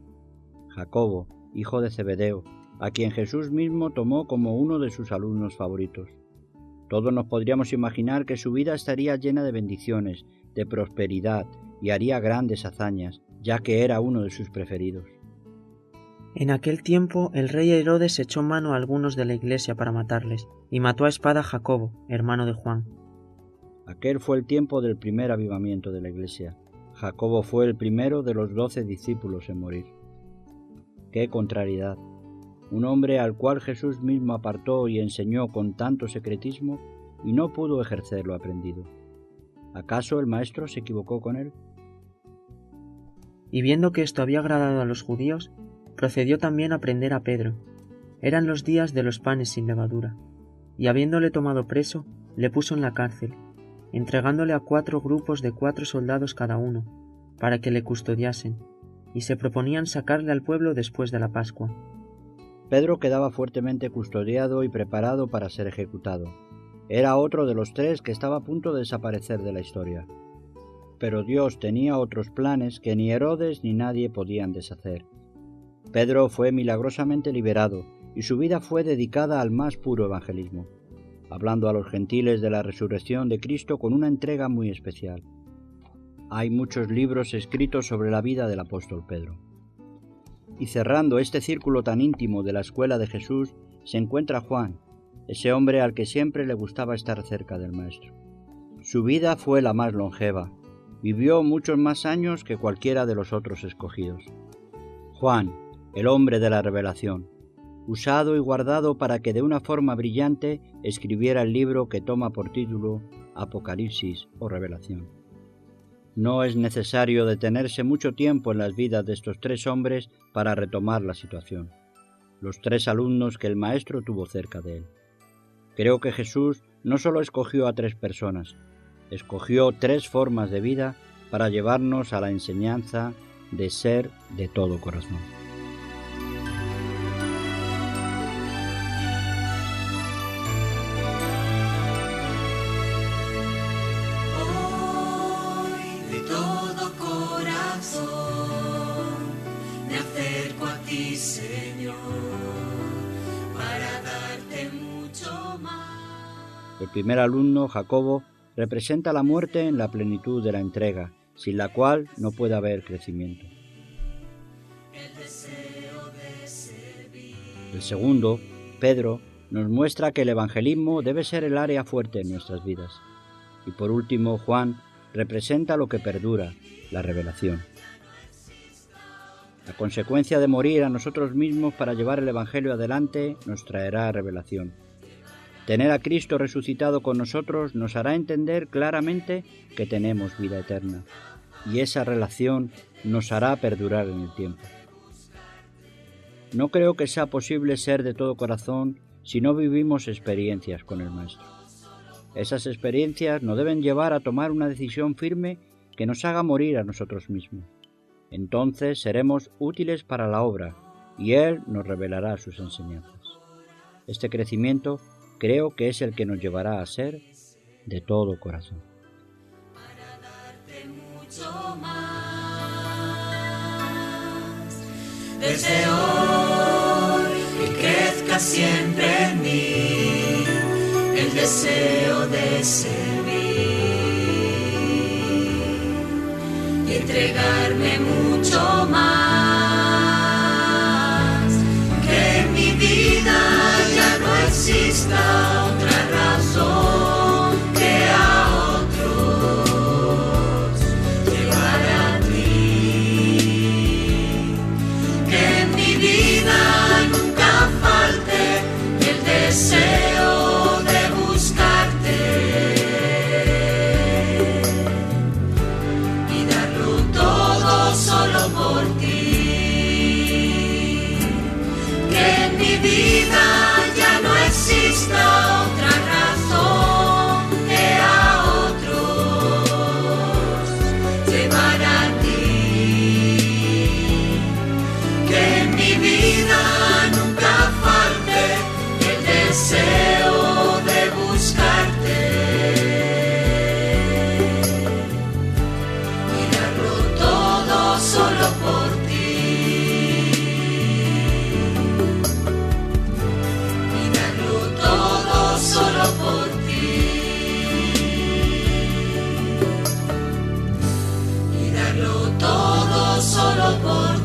Jacobo, hijo de Zebedeo, a quien Jesús mismo tomó como uno de sus alumnos favoritos. Todos nos podríamos imaginar que su vida estaría llena de bendiciones, de prosperidad, y haría grandes hazañas, ya que era uno de sus preferidos. En aquel tiempo el rey Herodes echó mano a algunos de la iglesia para matarles, y mató a espada a Jacobo, hermano de Juan. Aquel fue el tiempo del primer avivamiento de la iglesia. Jacobo fue el primero de los 12 discípulos en morir. ¡Qué contrariedad! Un hombre al cual Jesús mismo apartó y enseñó con tanto secretismo y no pudo ejercer lo aprendido. ¿Acaso el maestro se equivocó con él? Y viendo que esto había agradado a los judíos, procedió también a prender a Pedro. Eran los días de los panes sin levadura, y habiéndole tomado preso, le puso en la cárcel, entregándole a 4 grupos de 4 soldados cada uno, para que le custodiasen, y se proponían sacarle al pueblo después de la Pascua. Pedro quedaba fuertemente custodiado y preparado para ser ejecutado. Era otro de los 3 que estaba a punto de desaparecer de la historia. Pero Dios tenía otros planes que ni Herodes ni nadie podían deshacer. Pedro fue milagrosamente liberado y su vida fue dedicada al más puro evangelismo, hablando a los gentiles de la resurrección de Cristo con una entrega muy especial. Hay muchos libros escritos sobre la vida del apóstol Pedro. Y cerrando este círculo tan íntimo de la escuela de Jesús, se encuentra Juan, ese hombre al que siempre le gustaba estar cerca del Maestro. Su vida fue la más longeva, vivió muchos más años que cualquiera de los otros escogidos. Juan, el hombre de la revelación, usado y guardado para que de una forma brillante escribiera el libro que toma por título Apocalipsis o Revelación. No es necesario detenerse mucho tiempo en las vidas de estos tres hombres para retomar la situación, los tres alumnos que el Maestro tuvo cerca de él. Creo que Jesús no solo escogió a tres personas, escogió tres formas de vida para llevarnos a la enseñanza de ser de todo corazón. Hoy de todo corazón me acerco a ti, Señor, para darte mucho más. El primer alumno, Jacobo, representa la muerte en la plenitud de la entrega, sin la cual no puede haber crecimiento. El segundo, Pedro, nos muestra que el evangelismo debe ser el área fuerte en nuestras vidas. Y por último, Juan representa lo que perdura, la revelación. La consecuencia de morir a nosotros mismos para llevar el evangelio adelante nos traerá revelación. Tener a Cristo resucitado con nosotros nos hará entender claramente que tenemos vida eterna, y esa relación nos hará perdurar en el tiempo. No creo que sea posible ser de todo corazón si no vivimos experiencias con el Maestro. Esas experiencias nos deben llevar a tomar una decisión firme que nos haga morir a nosotros mismos. Entonces seremos útiles para la obra, y Él nos revelará sus enseñanzas. Este crecimiento creo que es el que nos llevará a ser de todo corazón. Para darte mucho más. Desde hoy que crezca siempre en mí el deseo de servir y entregarme mucho más. Que en mi vida ya no exista otra razón que a otros llevar a ti. Que en mi vida nunca falte el deseo de buscarte y darlo todo solo por ti. Que en mi vida ya no exista otra razón que a otros llevar a ti. Que en mi vida nunca falte el deseo de buscarte y darlo todo solo por ti. Solo por ti y darlo todo solo por